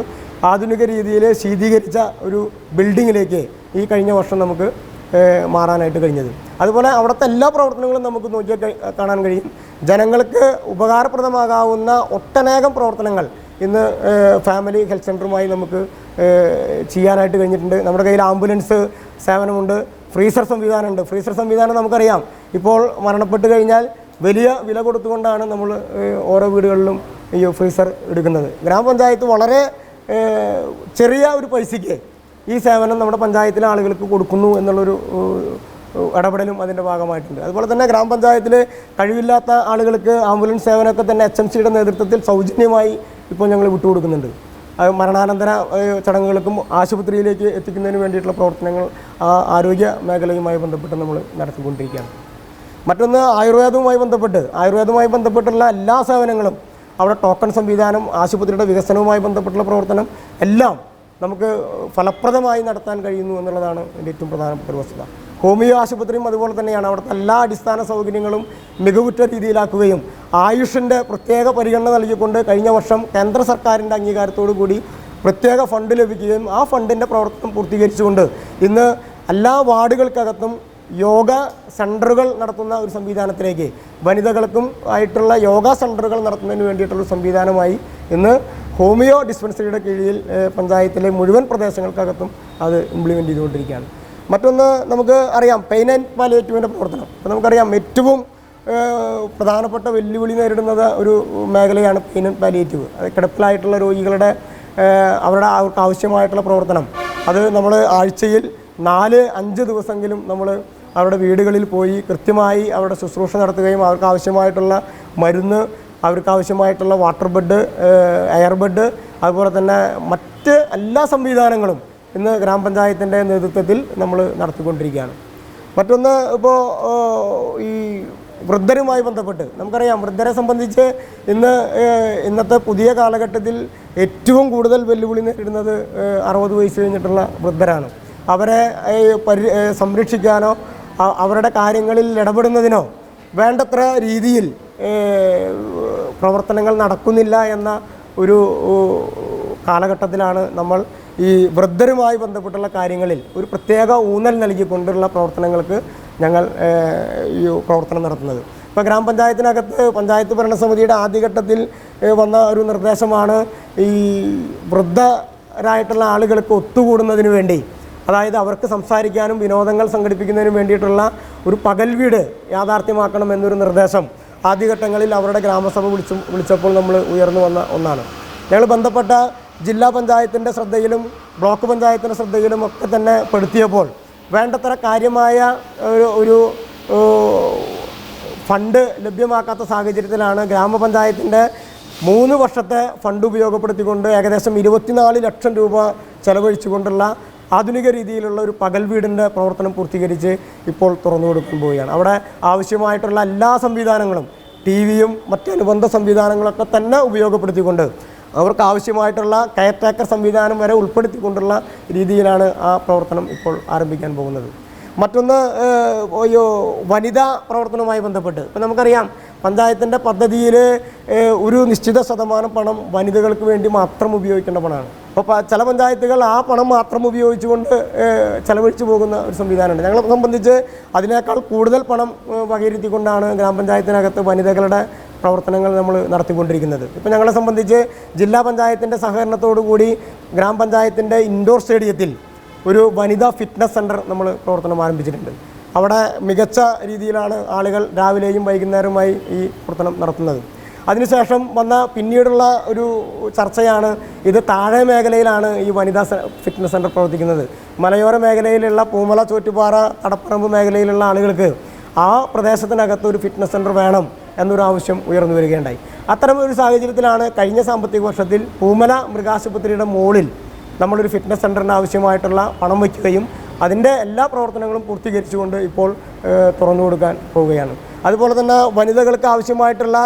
ആധുനിക രീതിയിൽ ശീതീകരിച്ച ഒരു ബിൽഡിങ്ങിലേക്ക് ഈ കഴിഞ്ഞ വർഷം നമുക്ക് മാറാനായിട്ട് കഴിഞ്ഞത്. അതുപോലെ അവിടുത്തെ എല്ലാ പ്രവർത്തനങ്ങളും നമുക്ക് നോക്കിയാൽ കാണാൻ കഴിയും. ജനങ്ങൾക്ക് ഉപകാരപ്രദമാകാവുന്ന ഒട്ടനേകം പ്രവർത്തനങ്ങൾ ഇന്ന് ഫാമിലി ഹെൽത്ത് സെൻ്ററുമായി നമുക്ക് ചെയ്യാനായിട്ട് കഴിഞ്ഞിട്ടുണ്ട്. നമ്മുടെ കയ്യിൽ ആംബുലൻസ് സേവനമുണ്ട്, ഫ്രീസർ സംവിധാനമുണ്ട്. ഫ്രീസർ സംവിധാനം നമുക്കറിയാം, ഇപ്പോൾ മരണപ്പെട്ട് കഴിഞ്ഞാൽ വലിയ വില കൊടുത്തുകൊണ്ടാണ് നമ്മൾ ഓരോ വീടുകളിലും ഈ ഫ്രീസർ എടുക്കുന്നത്. ഗ്രാമപഞ്ചായത്ത് വളരെ ചെറിയ ഒരു പൈസയ്ക്ക് ഈ സേവനം നമ്മുടെ പഞ്ചായത്തിലെ ആളുകൾക്ക് കൊടുക്കുന്നു എന്നുള്ളൊരു ഇടപെടലും അതിൻ്റെ ഭാഗമായിട്ടുണ്ട്. അതുപോലെ തന്നെ ഗ്രാമപഞ്ചായത്തിൽ കഴിവില്ലാത്ത ആളുകൾക്ക് ആംബുലൻസ് സേവനമൊക്കെ തന്നെ HMCയുടെ നേതൃത്വത്തിൽ സൗജന്യമായി ഇപ്പോൾ ഞങ്ങൾ വിട്ടുകൊടുക്കുന്നുണ്ട്. മരണാനന്തര ചടങ്ങുകൾക്കും ആശുപത്രിയിലേക്ക് എത്തിക്കുന്നതിന് വേണ്ടിയിട്ടുള്ള പ്രവർത്തനങ്ങൾ ആരോഗ്യ മേഖലയുമായി ബന്ധപ്പെട്ട് നമ്മൾ നടത്തിക്കൊണ്ടിരിക്കുകയാണ്. മറ്റൊന്ന് ആയുർവേദവുമായി ബന്ധപ്പെട്ടുള്ള എല്ലാ സേവനങ്ങളും, അവിടെ ടോക്കൺ സംവിധാനം, ആശുപത്രിയുടെ വികസനവുമായി ബന്ധപ്പെട്ടുള്ള പ്രവർത്തനം എല്ലാം നമുക്ക് ഫലപ്രദമായി നടത്താൻ കഴിയുന്നു എന്നുള്ളതാണ് എൻ്റെ ഏറ്റവും പ്രധാനപ്പെട്ട ഒരു വസ്തുത. ഹോമിയോ ആശുപത്രിയും അതുപോലെ തന്നെയാണ്. അവിടുത്തെ എല്ലാ അടിസ്ഥാന സൗകര്യങ്ങളും മികവുറ്റ രീതിയിലാക്കുകയും ആയുഷിൻ്റെ പ്രത്യേക പരിഗണന നൽകിക്കൊണ്ട് കഴിഞ്ഞ വർഷം കേന്ദ്ര സർക്കാരിൻ്റെ അംഗീകാരത്തോടു കൂടി പ്രത്യേക ഫണ്ട് ലഭിക്കുകയും ആ ഫണ്ടിൻ്റെ പ്രവർത്തനം പൂർത്തീകരിച്ചുകൊണ്ട് ഇന്ന് എല്ലാ വാർഡുകൾക്കകത്തും യോഗ സെൻ്ററുകൾ നടത്തുന്ന ഒരു സംവിധാനത്തിലേക്ക്, വനിതകൾക്കും ആയിട്ടുള്ള യോഗ സെൻ്ററുകൾ നടത്തുന്നതിന് വേണ്ടിയിട്ടുള്ള സംവിധാനമായി ഇന്ന് ഹോമിയോ ഡിസ്പെൻസറിയുടെ കീഴിൽ പഞ്ചായത്തിലെ മുഴുവൻ പ്രദേശങ്ങൾക്കകത്തും അത് ഇംപ്ലിമെൻ്റ് ചെയ്തുകൊണ്ടിരിക്കുകയാണ്. മറ്റൊന്ന് നമുക്ക് അറിയാം, പെയിൻ ആൻഡ് പാലിയേറ്റീവിൻ്റെ പ്രവർത്തനം. അപ്പോൾ നമുക്കറിയാം ഏറ്റവും പ്രധാനപ്പെട്ട വെല്ലുവിളി നേരിടുന്നത് ഒരു മേഖലയാണ് പെയിൻ ആൻഡ് പാലിയേറ്റീവ്. അത് കിടപ്പിലായിട്ടുള്ള രോഗികളുടെ അവർക്ക് ആവശ്യമായിട്ടുള്ള പ്രവർത്തനം അത് നമ്മൾ ആഴ്ചയിൽ 4-5 ദിവസമെങ്കിലും നമ്മൾ അവരുടെ വീടുകളിൽ പോയി കൃത്യമായി അവരുടെ ശുശ്രൂഷ നടത്തുകയും അവർക്ക് ആവശ്യമായിട്ടുള്ള മരുന്ന്, അവർക്ക് ആവശ്യമായിട്ടുള്ള വാട്ടർ ബെഡ്, എയർ ബെഡ്, അതുപോലെ തന്നെ മറ്റ് എല്ലാ സംവിധാനങ്ങളും ഇന്ന് ഗ്രാമപഞ്ചായത്തിൻ്റെ നേതൃത്വത്തിൽ നമ്മൾ നടത്തിക്കൊണ്ടിരിക്കുകയാണ്. മറ്റൊന്ന് ഇപ്പോൾ ഈ വൃദ്ധരുമായി ബന്ധപ്പെട്ട് നമുക്കറിയാം, വൃദ്ധരെ സംബന്ധിച്ച് ഇന്നത്തെ പുതിയ കാലഘട്ടത്തിൽ ഏറ്റവും കൂടുതൽ വെല്ലുവിളി നേരിടുന്നത് 60 വയസ്സ് കഴിഞ്ഞിട്ടുള്ള വൃദ്ധരാണ്. അവരെ സംരക്ഷിക്കാനോ അവരുടെ കാര്യങ്ങളിൽ ഇടപെടുന്നതിനോ വേണ്ടത്ര രീതിയിൽ പ്രവർത്തനങ്ങൾ നടക്കുന്നില്ല എന്ന ഒരു കാലഘട്ടത്തിലാണ് നമ്മൾ ഈ വൃദ്ധരുമായി ബന്ധപ്പെട്ടുള്ള കാര്യങ്ങളിൽ ഒരു പ്രത്യേക ഊന്നൽ നൽകിക്കൊണ്ടുള്ള പ്രവർത്തനങ്ങൾക്ക് ഞങ്ങൾ ഈ പ്രവർത്തനം നടത്തുന്നത്. ഇപ്പോൾ ഗ്രാമപഞ്ചായത്തിനകത്ത് പഞ്ചായത്ത് ഭരണസമിതിയുടെ ആദ്യഘട്ടത്തിൽ വന്ന ഒരു നിർദ്ദേശമാണ് ഈ വൃദ്ധരായിട്ടുള്ള ആളുകൾക്ക് ഒത്തുകൂടുന്നതിന് വേണ്ടി, അതായത് അവർക്ക് സംസാരിക്കാനും വിനോദങ്ങൾ സംഘടിപ്പിക്കുന്നതിനും വേണ്ടിയിട്ടുള്ള ഒരു പകൽ വീട് യാഥാർത്ഥ്യമാക്കണം എന്നൊരു നിർദ്ദേശം ആദ്യഘട്ടങ്ങളിൽ അവരുടെ ഗ്രാമസഭ വിളിച്ചപ്പോൾ നമ്മൾ ഉയർന്നു വന്ന ഒന്നാണ്. ഞങ്ങൾ ബന്ധപ്പെട്ട ജില്ലാ പഞ്ചായത്തിൻ്റെ ശ്രദ്ധയിലും ബ്ലോക്ക് പഞ്ചായത്തിൻ്റെ ശ്രദ്ധയിലും ഒക്കെ തന്നെ പെടുത്തിയപ്പോൾ വേണ്ടത്ര കാര്യമായ ഒരു ഫണ്ട് ലഭ്യമാക്കാത്ത സാഹചര്യത്തിലാണ് ഗ്രാമപഞ്ചായത്തിൻ്റെ 3 വർഷത്തെ ഫണ്ട് ഉപയോഗപ്പെടുത്തിക്കൊണ്ട് ഏകദേശം 24 ലക്ഷം രൂപ ചെലവഴിച്ചുകൊണ്ടുള്ള ആധുനിക രീതിയിലുള്ള ഒരു പകൽ വീടിൻ്റെ പ്രവർത്തനം പൂർത്തീകരിച്ച് ഇപ്പോൾ തുറന്നു കൊടുക്കാൻ പോവുകയാണ്. അവിടെ ആവശ്യമായിട്ടുള്ള എല്ലാ സംവിധാനങ്ങളും ടിവിയും മറ്റനുബന്ധ സംവിധാനങ്ങളൊക്കെ തന്നെ ഉപയോഗപ്പെടുത്തിക്കൊണ്ട് അവർക്ക് ആവശ്യമായിട്ടുള്ള കെയർ ടേക്കർ സംവിധാനം വരെ ഉൾപ്പെടുത്തിക്കൊണ്ടുള്ള രീതിയിലാണ് ആ പ്രവർത്തനം ഇപ്പോൾ ആരംഭിക്കാൻ പോകുന്നത്. മറ്റൊന്ന് വനിതാ പ്രവർത്തനവുമായി ബന്ധപ്പെട്ട് ഇപ്പോൾ നമുക്കറിയാം, പഞ്ചായത്തിൻ്റെ പദ്ധതിയിൽ ഒരു നിശ്ചിത ശതമാനം പണം വനിതകൾക്ക് വേണ്ടി മാത്രം ഉപയോഗിക്കേണ്ട പണമാണ്. അപ്പോൾ ചില പഞ്ചായത്തുകൾ ആ പണം മാത്രം ഉപയോഗിച്ചുകൊണ്ട് ചെലവഴിച്ചു പോകുന്ന ഒരു സംവിധാനമുണ്ട്. ഞങ്ങളെ സംബന്ധിച്ച് അതിനേക്കാൾ കൂടുതൽ പണം വകയിരുത്തിക്കൊണ്ടാണ് ഗ്രാമപഞ്ചായത്തിനകത്ത് വനിതകളുടെ പ്രവർത്തനങ്ങൾ നമ്മൾ നടത്തിക്കൊണ്ടിരിക്കുന്നത്. ഇപ്പോൾ ഞങ്ങളെ സംബന്ധിച്ച് ജില്ലാ പഞ്ചായത്തിൻ്റെ സഹകരണത്തോടു കൂടി ഗ്രാമപഞ്ചായത്തിൻ്റെ ഇൻഡോർ സ്റ്റേഡിയത്തിൽ ഒരു വനിതാ ഫിറ്റ്നസ് സെൻറ്റർ നമ്മൾ പ്രവർത്തനം ആരംഭിച്ചിട്ടുണ്ട്. അവിടെ മികച്ച രീതിയിലാണ് ആളുകൾ രാവിലെയും വൈകുന്നേരവുമായി ഈ പ്രവർത്തനം നടത്തുന്നത്. അതിനുശേഷം വന്ന പിന്നീടുള്ള ഒരു ചർച്ചയാണ്, ഇത് താഴെ മേഖലയിലാണ് ഈ വനിതാ ഫിറ്റ്നസ് സെൻറ്റർ പ്രവർത്തിക്കുന്നത്. മലയോര മേഖലയിലുള്ള പൂമല, ചോറ്റുപാറ, തടപ്പറമ്പ് മേഖലയിലുള്ള ആളുകൾക്ക് ആ പ്രദേശത്തിനകത്ത് ഒരു ഫിറ്റ്നസ് സെൻറ്റർ വേണം എന്നൊരു ആവശ്യം ഉയർന്നു വരികയുണ്ടായി. അത്തരം ഒരു സാഹചര്യത്തിലാണ് കഴിഞ്ഞ സാമ്പത്തിക വർഷത്തിൽ പൂമല മൃഗാശുപത്രിയുടെ മുകളിൽ നമ്മളൊരു ഫിറ്റ്നസ് സെൻറ്ററിന് ആവശ്യമായിട്ടുള്ള പണം വയ്ക്കുകയും അതിൻ്റെ എല്ലാ പ്രവർത്തനങ്ങളും പൂർത്തീകരിച്ചുകൊണ്ട് ഇപ്പോൾ തുറന്നു കൊടുക്കാൻ പോവുകയാണ്. അതുപോലെ തന്നെ വനിതകൾക്ക് ആവശ്യമായിട്ടുള്ള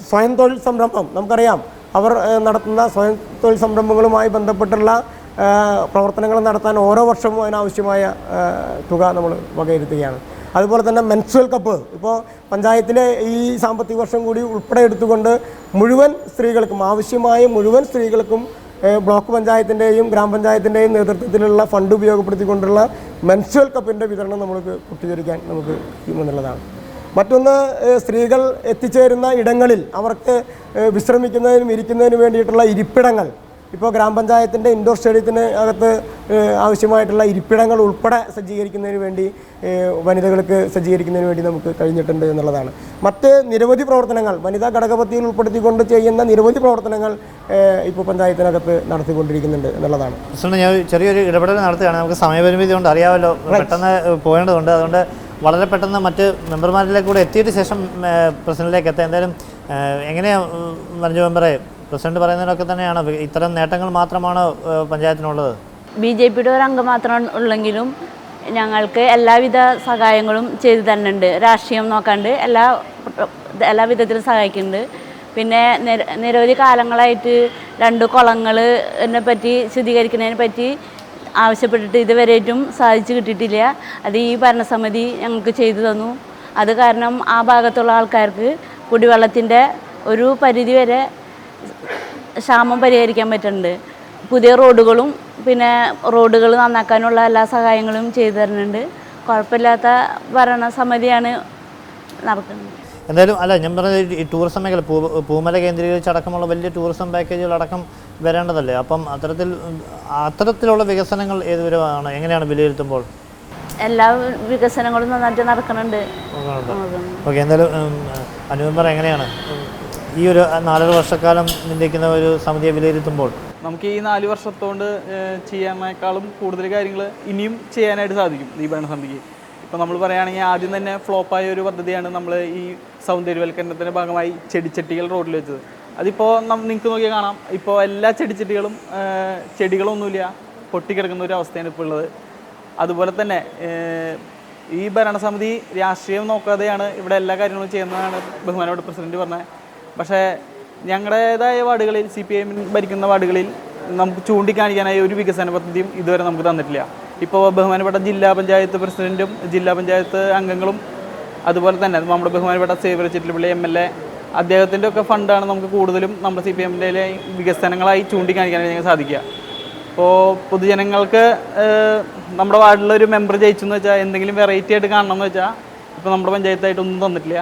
സ്വയം തൊഴിൽ സംരംഭം നമുക്കറിയാം, അവർ നടത്തുന്ന സ്വയം തൊഴിൽ സംരംഭങ്ങളുമായി ബന്ധപ്പെട്ടുള്ള പ്രവർത്തനങ്ങൾ നടത്താൻ ഓരോ വർഷവും അതിനാവശ്യമായ തുക നമ്മൾ വകയിരുത്തുകയാണ്. അതുപോലെ തന്നെ മെൻസ്ട്രുവൽ കപ്പ് ഇപ്പോൾ പഞ്ചായത്തിലെ ഈ സാമ്പത്തിക വർഷം കൂടി ഉൾപ്പെടെ എടുത്തുകൊണ്ട് മുഴുവൻ സ്ത്രീകൾക്കും ആവശ്യമായ മുഴുവൻ സ്ത്രീകൾക്കും ബ്ലോക്ക് പഞ്ചായത്തിൻ്റെയും ഗ്രാമപഞ്ചായത്തിൻ്റെയും നേതൃത്വത്തിലുള്ള ഫണ്ട് ഉപയോഗപ്പെടുത്തിക്കൊണ്ടുള്ള മെൻസ്ട്രുവൽ കപ്പിൻ്റെ വിതരണം നമുക്ക് പൂർത്തീകരിക്കാൻ നമുക്ക് എന്നുള്ളതാണ്. മറ്റൊന്ന്, സ്ത്രീകൾ എത്തിച്ചേരുന്ന ഇടങ്ങളിൽ അവർക്ക് വിശ്രമിക്കുന്നതിനും ഇരിക്കുന്നതിനും വേണ്ടിയിട്ടുള്ള ഇരിപ്പിടങ്ങൾ ഇപ്പോൾ ഗ്രാമപഞ്ചായത്തിൻ്റെ ഇൻഡോർ സ്റ്റേഡിയത്തിന് അകത്ത് ആവശ്യമായിട്ടുള്ള ഇരിപ്പിടങ്ങൾ ഉൾപ്പെടെ സജ്ജീകരിക്കുന്നതിന് വേണ്ടി വനിതകൾക്ക് സജ്ജീകരിക്കുന്നതിന് വേണ്ടി നമുക്ക് കഴിഞ്ഞിട്ടുണ്ട് എന്നുള്ളതാണ്. മറ്റ് നിരവധി പ്രവർത്തനങ്ങൾ വനിതാ ഘടകപത്തിയിൽ ഉൾപ്പെടുത്തിക്കൊണ്ട് ചെയ്യുന്ന നിരവധി പ്രവർത്തനങ്ങൾ ഇപ്പോൾ പഞ്ചായത്തിനകത്ത് നടത്തിക്കൊണ്ടിരിക്കുന്നുണ്ട് എന്നുള്ളതാണ്. ഞാൻ ചെറിയൊരു ഇടപെടൽ നടത്തുകയാണ്. നമുക്ക് സമയപരിമിതി കൊണ്ട് അറിയാമല്ലോ, പെട്ടെന്ന് പോകേണ്ടതുണ്ട്. അതുകൊണ്ട് വളരെ പെട്ടെന്ന് മറ്റ് മെമ്പർമാരിലേക്ക് കൂടെ എത്തിയിട്ട് ശേഷം പ്രസിഡന്റിലേക്ക് എത്താം. എന്തായാലും എങ്ങനെയാണ് മഞ്ജു മെമ്പറെ, പ്രസിഡന്റ് പറയുന്നതിനൊക്കെ തന്നെയാണ് ഇത്തരം നേട്ടങ്ങൾ മാത്രമാണ് പഞ്ചായത്തിനുള്ളത്? BJPയുടെ ഒരു അംഗം മാത്രം ഉള്ളെങ്കിലും ഞങ്ങൾക്ക് എല്ലാവിധ സഹായങ്ങളും ചെയ്തു തരുന്നുണ്ട്. രാഷ്ട്രീയം നോക്കാണ്ട് എല്ലാ വിധത്തിലും സഹായിക്കുന്നുണ്ട്. പിന്നെ നിരവധി കാലങ്ങളായിട്ട് 2 കുളങ്ങളെ പറ്റി ശുദ്ധീകരിക്കുന്നതിനെ പറ്റി ആവശ്യപ്പെട്ടിട്ട് ഇതുവരെയായിട്ടും സാധിച്ചു കിട്ടിയിട്ടില്ല. അത് ഈ ഭരണസമിതി ഞങ്ങൾക്ക് ചെയ്തു തന്നു. അത് കാരണം ആ ഭാഗത്തുള്ള ആൾക്കാർക്ക് കുടിവെള്ളത്തിൻ്റെ ഒരു പരിധി വരെ ക്ഷാമം പരിഹരിക്കാൻ പറ്റുന്നുണ്ട്. പുതിയ റോഡുകളും പിന്നെ റോഡുകൾ നന്നാക്കാനുള്ള എല്ലാ സഹായങ്ങളും ചെയ്തു തരുന്നുണ്ട്. കുഴപ്പമില്ലാത്ത ഭരണസമിതിയാണ് നടക്കുന്നത്. എന്തായാലും അല്ല, ഞാൻ പറഞ്ഞത് ഈ ടൂറിസം മേഖല പൂമല കേന്ദ്രീകരിച്ചടക്കമുള്ള വലിയ ടൂറിസം പാക്കേജുകളടക്കം വരേണ്ടതല്ലേ? അപ്പം അത്തരത്തിലുള്ള വികസനങ്ങൾ ഏതുവരെയാണ്, എങ്ങനെയാണ് വിലയിരുത്തുമ്പോൾ? എല്ലാ വികസനങ്ങളും നന്നായിട്ട് നടക്കുന്നുണ്ട്. ഓക്കെ, എന്തായാലും അനുപമ എങ്ങനെയാണ് ഈ ഒരു 4 വർഷക്കാലം നിന്ദിക്കുന്ന ഒരു സമിതിയെ വിലയിരുത്തുമ്പോൾ? നമുക്ക് ഈ 4 വർഷത്തോണ്ട് ചെയ്യാനേക്കാളും കൂടുതൽ കാര്യങ്ങൾ ഇനിയും ചെയ്യാനായിട്ട് സാധിക്കും ഈ ഭരണസമിതിക്ക്. ഇപ്പോൾ നമ്മൾ പറയുകയാണെങ്കിൽ ആദ്യം തന്നെ ഫ്ലോപ്പായ ഒരു പദ്ധതിയാണ് നമ്മൾ ഈ സൗന്ദര്യവൽക്കരണത്തിൻ്റെ ഭാഗമായി ചെടിച്ചട്ടികൾ റോഡിൽ വെച്ചത്. അതിപ്പോൾ നിങ്ങൾക്ക് നോക്കിയാൽ കാണാം, ഇപ്പോൾ എല്ലാ ചെടിച്ചട്ടികളും ചെടികളൊന്നുമില്ല, പൊട്ടിക്കിടക്കുന്ന ഒരു അവസ്ഥയാണ് ഇപ്പോൾ ഉള്ളത്. അതുപോലെ തന്നെ ഈ ഭരണസമിതി രാഷ്ട്രീയം നോക്കാതെയാണ് ഇവിടെ എല്ലാ കാര്യങ്ങളും ചെയ്യുന്നതാണ് ബഹുമാനപ്പെട്ട പ്രസിഡന്റ് പറഞ്ഞത്. പക്ഷേ ഞങ്ങളുടേതായ വാർഡുകളിൽ CPIM ഭരിക്കുന്ന വാർഡുകളിൽ നമുക്ക് ചൂണ്ടിക്കാണിക്കാനായി ഒരു വികസന പദ്ധതിയും ഇതുവരെ നമുക്ക് തന്നിട്ടില്ല. ഇപ്പോൾ ബഹുമാനപ്പെട്ട ജില്ലാ പഞ്ചായത്ത് പ്രസിഡന്റും ജില്ലാ പഞ്ചായത്ത് അംഗങ്ങളും അതുപോലെ തന്നെ നമ്മുടെ ബഹുമാനപ്പെട്ട സേവ്യർ ചിറ്റിലപ്പള്ളി MLA അദ്ദേഹത്തിൻ്റെ ഒക്കെ ഫണ്ടാണ് നമുക്ക് കൂടുതലും നമ്മുടെ CPIMൻ്റെ വികസനങ്ങളായി ചൂണ്ടിക്കാണിക്കാനായി സാധിക്കുക. ഇപ്പോൾ പൊതുജനങ്ങൾക്ക് നമ്മുടെ വാർഡിലൊരു മെമ്പർ ജയിച്ചെന്ന് വെച്ചാൽ എന്തെങ്കിലും വെറൈറ്റി ആയിട്ട് കാണണമെന്ന് വെച്ചാൽ ഇപ്പോൾ നമ്മുടെ പഞ്ചായത്തായിട്ടൊന്നും തന്നിട്ടില്ല.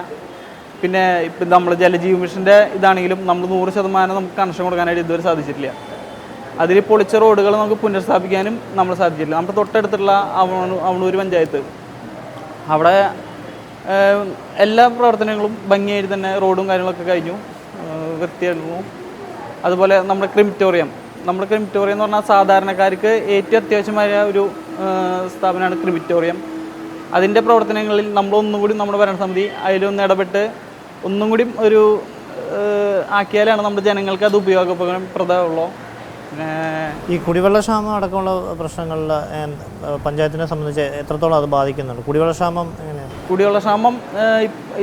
പിന്നെ ഇപ്പം നമ്മൾ ജലജീവ മിഷൻ്റെ ഇതാണെങ്കിലും നമ്മൾ 100% നമുക്ക് കണക്ഷൻ കൊടുക്കാനായിട്ട് ഇതുവരെ സാധിച്ചിട്ടില്ല. അതിൽ പൊളിച്ച റോഡുകൾ നമുക്ക് പുനഃസ്ഥാപിക്കാനും നമ്മൾ സാധിച്ചിട്ടില്ല. നമ്മുടെ തൊട്ടടുത്തുള്ള അവണൂർ പഞ്ചായത്ത് അവിടെ എല്ലാ പ്രവർത്തനങ്ങളും ഭംഗിയായിട്ട് തന്നെ റോഡും കാര്യങ്ങളൊക്കെ കഴിഞ്ഞു, വൃത്തിയായിരുന്നു. അതുപോലെ നമ്മുടെ ക്രിമിറ്റോറിയം എന്ന് പറഞ്ഞാൽ സാധാരണക്കാർക്ക് ഏറ്റവും അത്യാവശ്യമായ ഒരു സ്ഥാപനമാണ് ക്രിമിറ്റോറിയം. അതിൻ്റെ പ്രവർത്തനങ്ങളിൽ നമ്മളൊന്നുകൂടി നമ്മുടെ ഭരണസമിതി അതിലൊന്ന് ഇടപെട്ട് ഒന്നും കൂടി ഒരു ആക്കിയാലാണ് നമ്മുടെ ജനങ്ങൾക്ക് അത് ഉപയോഗപ്രദമുള്ളൂ. ഈ കുടിവെള്ളക്ഷാമം അടക്കമുള്ള പ്രശ്നങ്ങളിൽ പഞ്ചായത്തിനെ സംബന്ധിച്ച് എത്രത്തോളം അത് ബാധിക്കുന്നുണ്ട്? കുടിവെള്ളക്ഷാമം എങ്ങനെയാണ്? കുടിവെള്ളക്ഷാമം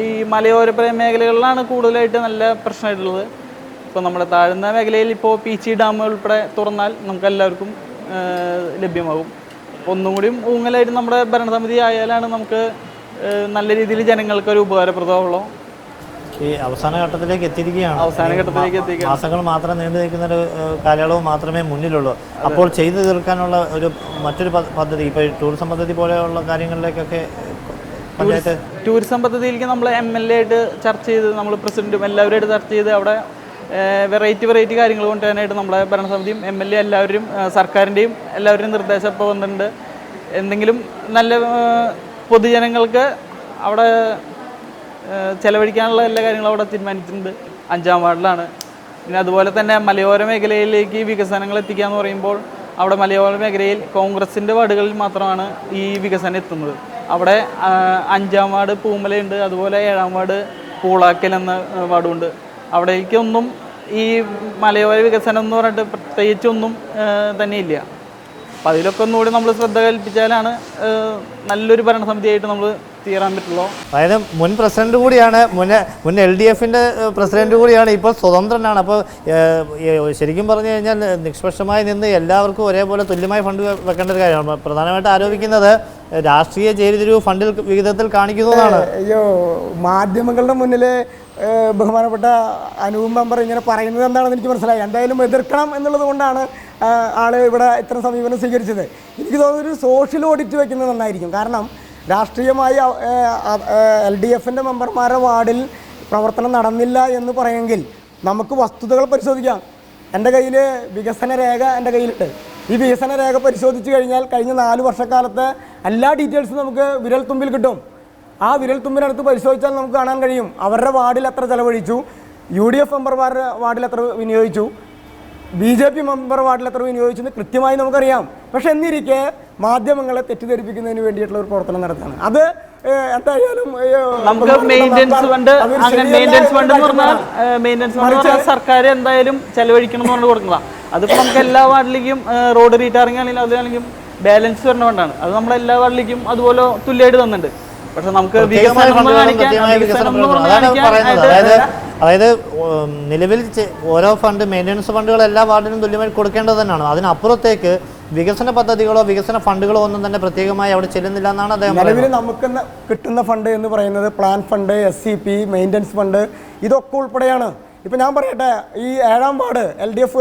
ഈ മലയോര മേഖലകളിലാണ് കൂടുതലായിട്ട് നല്ല പ്രശ്നമായിട്ടുള്ളത്. ഇപ്പോൾ നമ്മുടെ താഴ്ന്ന മേഖലയിൽ ഇപ്പോൾ പീച്ചി ഡാം ഉൾപ്പെടെ തുറന്നാൽ നമുക്ക് എല്ലാവർക്കും ലഭ്യമാകും. ഒന്നും കൂടിയും ഊങ്ങലായിട്ട് നമ്മുടെ ഭരണസമിതി ആയാലാണ് നമുക്ക് നല്ല രീതിയിൽ ജനങ്ങൾക്കൊരു ഉപകാരപ്രദമുള്ളൂ. ഈ അവസാന ഘട്ടത്തിലേക്ക് എത്തിയിരിക്കുകയാണ്. മാസങ്ങൾ മാത്രം നീണ്ടു നിൽക്കുന്ന ഒരു കാലയളവ് മാത്രമേ മുന്നിലുള്ളൂ. അപ്പോൾ ചെയ്തു തീർക്കാനുള്ള മറ്റൊരു പദ്ധതി ഇപ്പോൾ ടൂറിസം പദ്ധതി പോലെയുള്ള കാര്യങ്ങളിലേക്കൊക്കെ പഞ്ചായത്ത് ടൂറിസം പദ്ധതിയിലേക്ക് നമ്മൾ MLA ആയിട്ട് ചർച്ച ചെയ്ത് നമ്മൾ പ്രസിഡന്റും എല്ലാവരുമായിട്ട് ചർച്ച ചെയ്ത് അവിടെ വെറൈറ്റി കാര്യങ്ങൾ കൊണ്ടുവരാനായിട്ട് നമ്മുടെ ഭരണസമിതിയും MLA എല്ലാവരും സർക്കാരിൻ്റെയും എല്ലാവരുടെയും നിർദ്ദേശം ഇപ്പോൾ വന്നിട്ടുണ്ട്. എന്തെങ്കിലും നല്ല പൊതുജനങ്ങൾക്ക് അവിടെ ചെലവഴിക്കാനുള്ള എല്ലാ കാര്യങ്ങളും അവിടെ തീരുമാനിച്ചിട്ടുണ്ട്. 5-ാം വാർഡിലാണ്. പിന്നെ അതുപോലെ തന്നെ മലയോര മേഖലയിലേക്ക് വികസനങ്ങൾ എത്തിക്കുക എന്ന് പറയുമ്പോൾ അവിടെ മലയോര മേഖലയിൽ കോൺഗ്രസിൻ്റെ വാർഡുകളിൽ മാത്രമാണ് ഈ വികസനം എത്തുന്നത്. അവിടെ 5-ാം വാർഡ് പൂമലയുണ്ട്, അതുപോലെ 7-ാം വാർഡ് പൂളാക്കൽ എന്ന വാർഡുണ്ട്. അവിടേക്കൊന്നും ഈ മലയോര വികസനം എന്ന് പറഞ്ഞിട്ട് പ്രത്യേകിച്ചൊന്നും തന്നെ ഇല്ല. അപ്പോൾ അതിലൊക്കെ ഒന്നുകൂടി നമ്മൾ ശ്രദ്ധ കൽപ്പിച്ചാലാണ് നല്ലൊരു ഭരണസമിതിയായിട്ട് നമ്മൾ തീരാൻ പറ്റുള്ളൂ. അതായത് മുൻ പ്രസിഡന്റ് കൂടിയാണ്, മുൻ LDFൻ്റെ പ്രസിഡന്റ് കൂടിയാണ്, ഇപ്പോൾ സ്വതന്ത്രനാണ്. അപ്പോൾ ശരിക്കും പറഞ്ഞു കഴിഞ്ഞാൽ നിഷ്പക്ഷമായി നിന്ന് എല്ലാവർക്കും ഒരേപോലെ തുല്യമായി ഫണ്ട് വെക്കേണ്ട ഒരു കാര്യമാണ്. പ്രധാനമായിട്ട് ആരോപിക്കുന്നത് രാഷ്ട്രീയ ചേരിതിരിവ് ഫണ്ടിൽ വിഹിതത്തിൽ കാണിക്കുന്നതാണ്. അയ്യോ, മാധ്യമങ്ങളുടെ മുന്നിൽ ബഹുമാനപ്പെട്ട അനൂപ് മെമ്പർ ഇങ്ങനെ പറയുന്നത് എന്താണെന്ന് എനിക്ക് മനസ്സിലായി. എന്തായാലും എതിർക്കണം എന്നുള്ളത് കൊണ്ടാണ് ആൾ ഇവിടെ ഇത്തരം സമീപനം സ്വീകരിച്ചത്. എനിക്ക് തോന്നുന്നു ഒരു സോഷ്യൽ ഓഡിറ്റ് വയ്ക്കുന്നത് നന്നായിരിക്കും. കാരണം രാഷ്ട്രീയമായി LDFൻ്റെ മെമ്പർമാരുടെ വാർഡിൽ പ്രവർത്തനം നടന്നില്ല എന്ന് പറയുമെങ്കിൽ നമുക്ക് വസ്തുതകൾ പരിശോധിക്കാം. എൻ്റെ കയ്യിൽ വികസന രേഖ എൻ്റെ കയ്യിലുണ്ട്. ഈ വികസന രേഖ പരിശോധിച്ച് കഴിഞ്ഞാൽ കഴിഞ്ഞ 4 വർഷക്കാലത്തെ എല്ലാ ഡീറ്റെയിൽസും നമുക്ക് വിരൽ തുമ്പിൽ കിട്ടും. ആ വിരൽ തുമ്പിനടുത്ത് പരിശോധിച്ചാൽ നമുക്ക് കാണാൻ കഴിയും അവരുടെ വാർഡിൽ എത്ര ചെലവഴിച്ചു, UDF മെമ്പർമാരുടെ വാർഡിൽ എത്ര വിനിയോഗിച്ചു, BJP മെമ്പർ വാർഡിൽ എത്ര വിനിയോഗിച്ചെന്ന് കൃത്യമായി നമുക്കറിയാം. പക്ഷെ എന്നിരിക്കെ മാധ്യമങ്ങളെ തെറ്റിദ്ധരിപ്പിക്കുന്നതിന് വേണ്ടിയിട്ടുള്ള ഒരു പ്രവർത്തനം നടത്താണ്. അത് എന്തായാലും നമുക്ക് മെയിൻ്റെനൻസ് ഫണ്ട് സർക്കാർ എന്തായാലും ചെലവഴിക്കണം എന്ന് പറഞ്ഞ് കൊടുക്കുന്നതാണ്. അതിപ്പോൾ നമുക്ക് എല്ലാ വാർഡിലേക്കും റോഡ് റീടാറിംഗ് ആണെങ്കിലും അതാണെങ്കിലും ബാലൻസ് വരുന്ന ഫണ്ടാണ്. അത് നമ്മൾ എല്ലാ വാർഡിലേക്കും അതുപോലെ തുല്യമായിട്ട് തന്നിട്ടുണ്ട്. പക്ഷെ നമുക്ക് അതായത് നിലവിൽ ഓരോ ഫണ്ട് മെയിൻ്റനൻസ് ഫണ്ടുകൾ എല്ലാ വാർഡിനും തുല്യമായി കൊടുക്കേണ്ടത് തന്നെയാണ്. അതിനപ്പുറത്തേക്ക് വികസന പദ്ധതികളോ വികസന ഫണ്ടുകളോ ഒന്നും തന്നെ പ്രത്യേകമായി അവിടെ ചെല്ലുന്നില്ല എന്നാണ് അദ്ദേഹം നിലവിൽ നമുക്ക് കിട്ടുന്ന ഫണ്ട് എന്ന് പറയുന്നത് plan fund, SCP, maintenance fund ഇതൊക്കെ ഉൾപ്പെടെയാണ്. ഇപ്പം ഞാൻ പറയട്ടെ, ഈ 7-ാം വാർഡ് LDF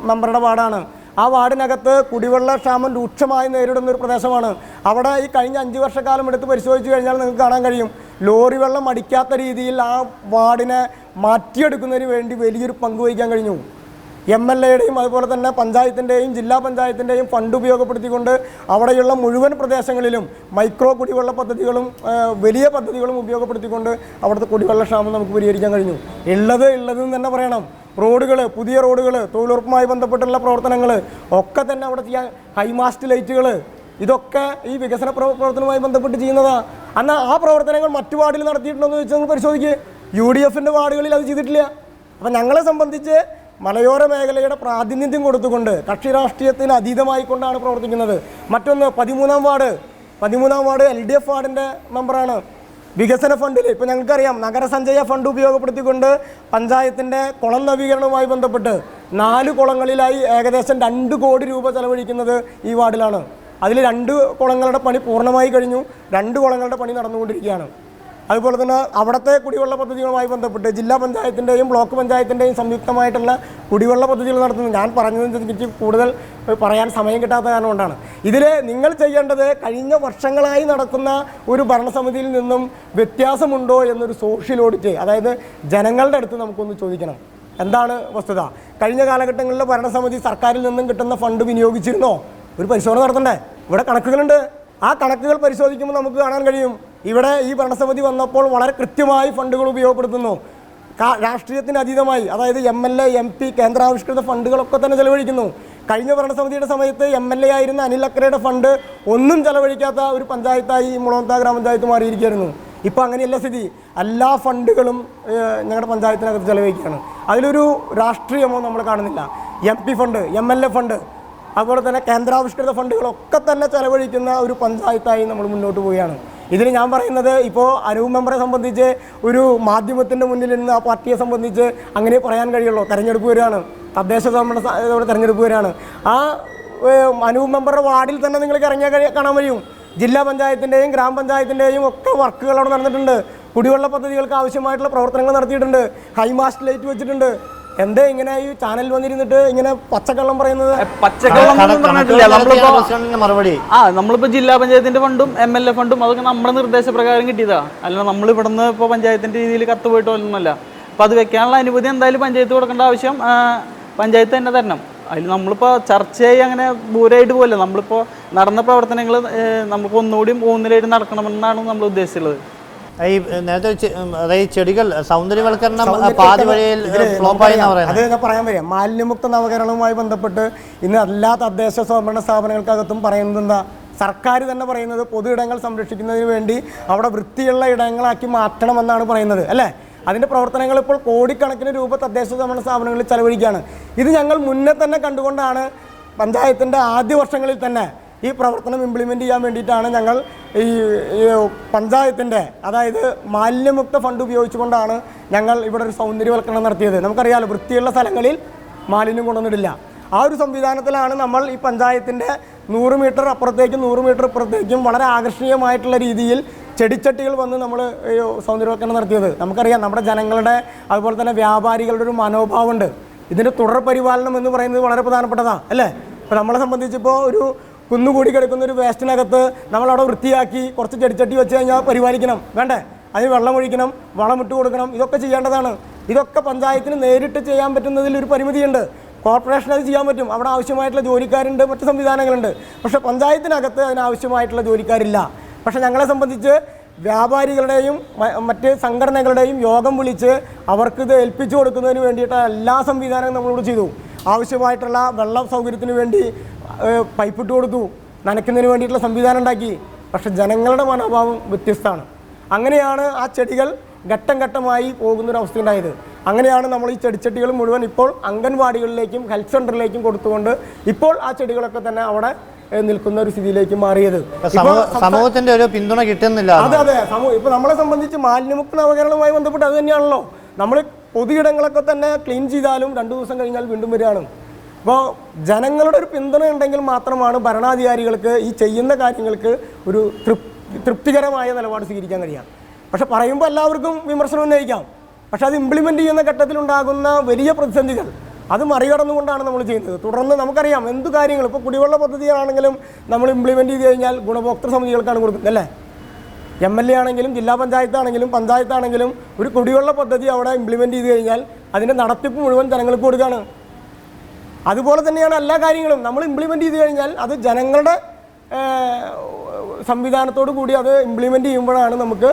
മെമ്പറുടെ വാർഡാണ്. ആ വാർഡിനകത്ത് കുടിവെള്ള ക്ഷാമം രൂക്ഷമായി നേരിടുന്ന ഒരു പ്രദേശമാണ്. അവിടെ ഈ കഴിഞ്ഞ 5 വർഷക്കാലം എടുത്ത് പരിശോധിച്ച് കഴിഞ്ഞാൽ നിങ്ങൾക്ക് കാണാൻ കഴിയും ലോറി വെള്ളം അടിക്കാത്ത രീതിയിൽ ആ വാർഡിനെ മാറ്റിയെടുക്കുന്നതിന് വേണ്ടി വലിയൊരു പങ്ക് വഹിക്കാൻ കഴിഞ്ഞു. MLAയുടെയും അതുപോലെ തന്നെ പഞ്ചായത്തിൻ്റെയും ജില്ലാ പഞ്ചായത്തിൻ്റെയും ഫണ്ട് ഉപയോഗപ്പെടുത്തിക്കൊണ്ട് അവിടെയുള്ള മുഴുവൻ പ്രദേശങ്ങളിലും മൈക്രോ കുടിവെള്ള പദ്ധതികളും വലിയ പദ്ധതികളും ഉപയോഗപ്പെടുത്തിക്കൊണ്ട് അവിടുത്തെ കുടിവെള്ള ക്ഷാമം നമുക്ക് പരിഹരിക്കാൻ കഴിഞ്ഞു. ഉള്ളതെന്ന് തന്നെ പറയണം. റോഡുകൾ, പുതിയ റോഡുകൾ, തൊഴിലുറപ്പുമായി ബന്ധപ്പെട്ടുള്ള പ്രവർത്തനങ്ങൾ ഒക്കെ തന്നെ അവിടെ ചെയ്യാൻ, ഹൈമാസ്റ്റ് ലൈറ്റുകൾ, ഇതൊക്കെ ഈ വികസന പ്രവർത്തനവുമായി ബന്ധപ്പെട്ട് ചെയ്യുന്നതാണ്. എന്നാൽ ആ പ്രവർത്തനങ്ങൾ മറ്റു വാർഡിൽ നടത്തിയിട്ടുണ്ടോ എന്ന് വെച്ചാൽ നിങ്ങൾ പരിശോധിക്കുക. UDFൻ്റെ വാർഡുകളിൽ അത് ചെയ്തിട്ടില്ല. അപ്പം ഞങ്ങളെ സംബന്ധിച്ച് മലയോര മേഖലയുടെ പ്രാതിനിധ്യം കൊടുത്തുകൊണ്ട് കക്ഷി രാഷ്ട്രീയത്തിന് അതീതമായിക്കൊണ്ടാണ് പ്രവർത്തിക്കുന്നത്. മറ്റൊന്ന് 13ാം വാർഡ് LDF വാർഡിൻ്റെ മെമ്പറാണ്. വികസന ഫണ്ടിൽ ഇപ്പോൾ ഞങ്ങൾക്കറിയാം നഗരസഞ്ചയ ഫണ്ട് ഉപയോഗപ്പെടുത്തിക്കൊണ്ട് പഞ്ചായത്തിൻ്റെ കുളം നവീകരണവുമായി ബന്ധപ്പെട്ട് 4 കുളങ്ങളിലായി ഏകദേശം 2 കോടി രൂപ ചെലവഴിക്കുന്നത് ഈ വാർഡിലാണ്. അതിൽ 2 കുളങ്ങളുടെ പണി പൂർണ്ണമായി കഴിഞ്ഞു, 2 കുളങ്ങളുടെ പണി നടന്നുകൊണ്ടിരിക്കുകയാണ്. അതുപോലെ തന്നെ അവിടുത്തെ കുടിവെള്ള പദ്ധതികളുമായി ബന്ധപ്പെട്ട് ജില്ലാ പഞ്ചായത്തിൻ്റെയും ബ്ലോക്ക് പഞ്ചായത്തിൻ്റെയും സംയുക്തമായിട്ടുള്ള കുടിവെള്ള പദ്ധതികൾ നടത്തുന്നു. ഞാൻ പറഞ്ഞതെനിക്ക് കൂടുതൽ പറയാൻ സമയം കിട്ടാത്ത കാരണം കൊണ്ടാണ്. ഇതിൽ നിങ്ങൾ ചെയ്യേണ്ടത് കഴിഞ്ഞ വർഷങ്ങളായി നടക്കുന്ന ഒരു ഭരണസമിതിയിൽ നിന്നും വ്യത്യാസമുണ്ടോ എന്നൊരു സോഷ്യൽ ഓഡിറ്റ്, അതായത് ജനങ്ങളുടെ അടുത്ത് നമുക്കൊന്ന് ചോദിക്കണം. എന്താണ് വസ്തുത? കഴിഞ്ഞ കാലഘട്ടങ്ങളിൽ ഭരണസമിതി സർക്കാരിൽ നിന്നും കിട്ടുന്ന ഫണ്ട് വിനിയോഗിച്ചിരുന്നോ? ഒരു പരിശോധന നടത്തണ്ടേ? ഇവിടെ കണക്കുകളുണ്ട്. ആ കണക്കുകൾ പരിശോധിക്കുമ്പോൾ നമുക്ക് കാണാൻ കഴിയും ഇവിടെ ഈ ഭരണസമിതി വന്നപ്പോൾ വളരെ കൃത്യമായി ഫണ്ടുകൾ ഉപയോഗപ്പെടുത്തുന്നു. രാഷ്ട്രീയത്തിന് അതീതമായി, അതായത് MLA MP കേന്ദ്രാവിഷ്കൃത ഫണ്ടുകളൊക്കെ തന്നെ ചെലവഴിക്കുന്നു. കഴിഞ്ഞ ഭരണസമിതിയുടെ സമയത്ത് MLA ആയിരുന്ന അനിൽ അക്കരയുടെ ഫണ്ട് ഒന്നും ചെലവഴിക്കാത്ത ഒരു പഞ്ചായത്തായി മുളന്ത ഗ്രാമപഞ്ചായത്ത് മാറിയിരിക്കുകയായിരുന്നു. ഇപ്പോൾ അങ്ങനെയല്ല സ്ഥിതി. എല്ലാ ഫണ്ടുകളും ഞങ്ങളുടെ പഞ്ചായത്തിനകത്ത് ചെലവഴിക്കുകയാണ്. അതിലൊരു രാഷ്ട്രീയമോ നമ്മൾ കാണുന്നില്ല. MP ഫണ്ട്, MLA ഫണ്ട്, അതുപോലെ തന്നെ കേന്ദ്രാവിഷ്കൃത ഫണ്ടുകളൊക്കെ തന്നെ ചെലവഴിക്കുന്ന ഒരു പഞ്ചായത്തായി നമ്മൾ മുന്നോട്ട് പോവുകയാണ്. ഇതിൽ ഞാൻ പറയുന്നത് ഇപ്പോൾ അനൂപ് മെമ്പറെ സംബന്ധിച്ച് ഒരു മാധ്യമത്തിൻ്റെ മുന്നിൽ നിന്ന് ആ പാർട്ടിയെ സംബന്ധിച്ച് അങ്ങനെ പറയാൻ കഴിയുള്ളൂ. തെരഞ്ഞെടുപ്പ് വരികയാണ്, തദ്ദേശ സ്വയംഭരണ തെരഞ്ഞെടുപ്പ് വരികയാണ്. ആ അനൂപ് മെമ്പറുടെ വാർഡിൽ തന്നെ നിങ്ങൾക്ക് ഇറങ്ങിയാൽ കാണാൻ കഴിയും. ജില്ലാ പഞ്ചായത്തിൻ്റെയും ഗ്രാമപഞ്ചായത്തിൻ്റെയും ഒക്കെ വർക്കുകൾ അവിടെ നടന്നിട്ടുണ്ട്. കുടിവെള്ള പദ്ധതികൾക്ക് ആവശ്യമായിട്ടുള്ള പ്രവർത്തനങ്ങൾ നടത്തിയിട്ടുണ്ട്. ഹൈമാസ്റ്റ് ലൈറ്റ് വെച്ചിട്ടുണ്ട്. എന്താ ഇങ്ങനെ ഈ ചാനൽ വന്നിരുന്നിട്ട് ഇങ്ങനെ പച്ചക്കള്ളം പറയുന്നത്? മറുപടി നമ്മളിപ്പോ ജില്ലാ പഞ്ചായത്തിന്റെ ഫണ്ടും MLA ഫണ്ടും അതൊക്കെ നമ്മുടെ നിർദ്ദേശപ്രകാരം കിട്ടിയതാ. അല്ല നമ്മൾ ഇവിടുന്ന് ഇപ്പോൾ പഞ്ചായത്തിന്റെ രീതിയിൽ കത്ത് പോയിട്ട് ഒന്നുമല്ല. അപ്പൊ അത് വെക്കാനുള്ള അനുമതി എന്തായാലും പഞ്ചായത്ത് കൊടുക്കേണ്ട ആവശ്യം പഞ്ചായത്ത് തന്നെ തരണം. അതിൽ നമ്മളിപ്പോൾ ചർച്ചയായി അങ്ങനെ ദൂരമായിട്ട് പോകില്ല. നമ്മളിപ്പോൾ നടന്ന പ്രവർത്തനങ്ങൾ നമുക്ക് ഒന്നുകൂടി ഊന്നിലായിട്ട് നടക്കണമെന്നാണ് നമ്മൾ ഉദ്ദേശിച്ചുള്ളത്. ഈ നേരത്തെ അതായത് ചെടികൾ സൗന്ദര്യവൽക്കരണം പാതി വഴിയിൽ ഫ്ലോപ്പായി എന്ന് പറയുന്നത് അത് ഞാൻ പറയാൻ വരിക. മാലിന്യമുക്ത നവകേരളവുമായി ബന്ധപ്പെട്ട് ഇന്ന് എല്ലാ തദ്ദേശ സ്വയംഭരണ സ്ഥാപനങ്ങൾക്കകത്തും പറയുന്നത് എന്താ? സർക്കാർ തന്നെ പറയുന്നത് പൊതു ഇടങ്ങൾ സംരക്ഷിക്കുന്നതിന് വേണ്ടി അവിടെ വൃത്തിയുള്ള ഇടങ്ങളാക്കി മാറ്റണമെന്നാണ് പറയുന്നത്, അല്ലേ? അതിൻ്റെ പ്രവർത്തനങ്ങൾ ഇപ്പോൾ കോടിക്കണക്കിന് രൂപ തദ്ദേശ സ്വയംഭരണ സ്ഥാപനങ്ങളിൽ ചെലവഴിക്കുകയാണ്. ഇത് ഞങ്ങൾ മുന്നേ തന്നെ കണ്ടുകൊണ്ടാണ് പഞ്ചായത്തിൻ്റെ ആദ്യ വർഷങ്ങളിൽ തന്നെ ഈ പ്രവർത്തനം ഇംപ്ലിമെൻറ്റ് ചെയ്യാൻ വേണ്ടിയിട്ടാണ് ഞങ്ങൾ ഈ പഞ്ചായത്തിൻ്റെ, അതായത് മാലിന്യമുക്ത ഫണ്ട് ഉപയോഗിച്ചുകൊണ്ടാണ് ഞങ്ങൾ ഇവിടെ ഒരു സൗന്ദര്യവൽക്കരണം നടത്തിയത്. നമുക്കറിയാമല്ലോ, വൃത്തിയുള്ള സ്ഥലങ്ങളിൽ മാലിന്യം കൊണ്ടുവന്നിട്ടില്ല. ആ ഒരു സംവിധാനത്തിലാണ് നമ്മൾ ഈ പഞ്ചായത്തിൻ്റെ 100 മീറ്റർ അപ്പുറത്തേക്കും 100 മീറ്റർ ഇപ്പുറത്തേക്കും വളരെ ആകർഷണീയമായിട്ടുള്ള രീതിയിൽ ചെടിച്ചട്ടികൾ വന്ന് നമ്മൾ സൗന്ദര്യവൽക്കരണം നടത്തിയത്. നമുക്കറിയാം നമ്മുടെ ജനങ്ങളുടെ അതുപോലെ തന്നെ വ്യാപാരികളുടെ ഒരു മനോഭാവമുണ്ട്. ഇതിൻ്റെ തുടർ പരിപാലനം എന്ന് പറയുന്നത് വളരെ പ്രധാനപ്പെട്ടതാണ്, അല്ലേ? ഇപ്പോൾ നമ്മളെ സംബന്ധിച്ചിപ്പോൾ ഒരു കുന്നുകൂടി കിടക്കുന്ന ഒരു വേസ്റ്റിനകത്ത് നമ്മളവിടെ വൃത്തിയാക്കി കുറച്ച് ചെടിച്ചട്ടി വെച്ച് കഴിഞ്ഞാൽ പരിപാലിക്കണം, വേണ്ടേ? അതിന് വെള്ളം ഒഴിക്കണം, വളമിട്ട് കൊടുക്കണം, ഇതൊക്കെ ചെയ്യേണ്ടതാണ്. ഇതൊക്കെ പഞ്ചായത്തിന് നേരിട്ട് ചെയ്യാൻ പറ്റുന്നതിൽ ഒരു പരിമിതിയുണ്ട്. കോർപ്പറേഷൻ അത് ചെയ്യാൻ പറ്റും, അവിടെ ആവശ്യമായിട്ടുള്ള ജോലിക്കാരുണ്ട്, മറ്റ് സംവിധാനങ്ങളുണ്ട്. പക്ഷേ പഞ്ചായത്തിനകത്ത് അതിനാവശ്യമായിട്ടുള്ള ജോലിക്കാരില്ല. പക്ഷേ ഞങ്ങളെ സംബന്ധിച്ച് വ്യാപാരികളുടെയും മറ്റ് സംഘടനകളുടെയും യോഗം വിളിച്ച് അവർക്കിത് ഏൽപ്പിച്ചു കൊടുക്കുന്നതിന് വേണ്ടിയിട്ട് എല്ലാ സംവിധാനങ്ങളും നമ്മളിവിടെ ചെയ്തു. ആവശ്യമായിട്ടുള്ള വെള്ളം സൗകര്യത്തിന് വേണ്ടി പൈപ്പിട്ട് കൊടുത്തു, നനയ്ക്കുന്നതിന് വേണ്ടിയിട്ടുള്ള സംവിധാനം ഉണ്ടാക്കി. പക്ഷെ ജനങ്ങളുടെ മനോഭാവം വ്യത്യസ്തമാണ്. അങ്ങനെയാണ് ആ ചെടികൾ ഘട്ടം ഘട്ടമായി പോകുന്നൊരവസ്ഥ ഉണ്ടായത്. അങ്ങനെയാണ് നമ്മൾ ഈ ചെടിച്ചട്ടികൾ മുഴുവൻ ഇപ്പോൾ അംഗൻവാടികളിലേക്കും ഹെൽത്ത് സെൻ്ററിലേക്കും കൊടുത്തുകൊണ്ട് ഇപ്പോൾ ആ ചെടികളൊക്കെ തന്നെ അവിടെ നിൽക്കുന്ന ഒരു സ്ഥിതിയിലേക്ക് മാറിയത്. സമൂഹത്തിന്റെ ഒരു പിന്തുണ കിട്ടുന്നില്ല. അതെ അതെ, ഇപ്പോൾ നമ്മളെ സംബന്ധിച്ച് മാലിന്യമുക്ത നവകേരളവുമായി ബന്ധപ്പെട്ട് അത് തന്നെയാണല്ലോ. നമ്മൾ പൊതുയിടങ്ങളൊക്കെ തന്നെ ക്ലീൻ ചെയ്താലും 2 ദിവസം കഴിഞ്ഞാൽ വീണ്ടും വരികയാണ്. അപ്പോൾ ജനങ്ങളുടെ ഒരു പിന്തുണ ഉണ്ടെങ്കിൽ മാത്രമാണ് ഭരണാധികാരികൾക്ക് ഈ ചെയ്യുന്ന കാര്യങ്ങൾക്ക് ഒരു തൃപ്തികരമായ നിലപാട് സ്വീകരിക്കാൻ കഴിയാം. പക്ഷെ പറയുമ്പോൾ എല്ലാവർക്കും വിമർശനം ഉന്നയിക്കാം. പക്ഷെ അത് ഇംപ്ലിമെൻ്റ് ചെയ്യുന്ന ഘട്ടത്തിലുണ്ടാകുന്ന വലിയ പ്രതിസന്ധികൾ അത് മറികടന്നുകൊണ്ടാണ് നമ്മൾ ചെയ്യുന്നത്. തുടർന്ന് നമുക്കറിയാം എന്ത് കാര്യങ്ങൾ, ഇപ്പോൾ കുടിവെള്ള പദ്ധതികളാണെങ്കിലും നമ്മൾ ഇംപ്ലിമെൻറ്റ് ചെയ്ത് കഴിഞ്ഞാൽ ഗുണഭോക്തൃ സമിതികൾക്കാണ് കൊടുക്കുന്നത്, അല്ലേ? MLA ആണെങ്കിലും ജില്ലാ പഞ്ചായത്താണെങ്കിലും പഞ്ചായത്താണെങ്കിലും ഒരു കുടിവെള്ള പദ്ധതി അവിടെ ഇംപ്ലിമെൻറ്റ് ചെയ്ത് കഴിഞ്ഞാൽ അതിൻ്റെ നടത്തിപ്പ് മുഴുവൻ ജനങ്ങൾക്ക് കൊടുക്കുകയാണ്. അതുപോലെ തന്നെയാണ് എല്ലാ കാര്യങ്ങളും നമ്മൾ ഇംപ്ലിമെൻറ്റ് ചെയ്ത് കഴിഞ്ഞാൽ അത് ജനങ്ങളുടെ സംവിധാനത്തോടു കൂടി അത് ഇംപ്ലിമെൻറ്റ് ചെയ്യുമ്പോഴാണ് നമുക്ക്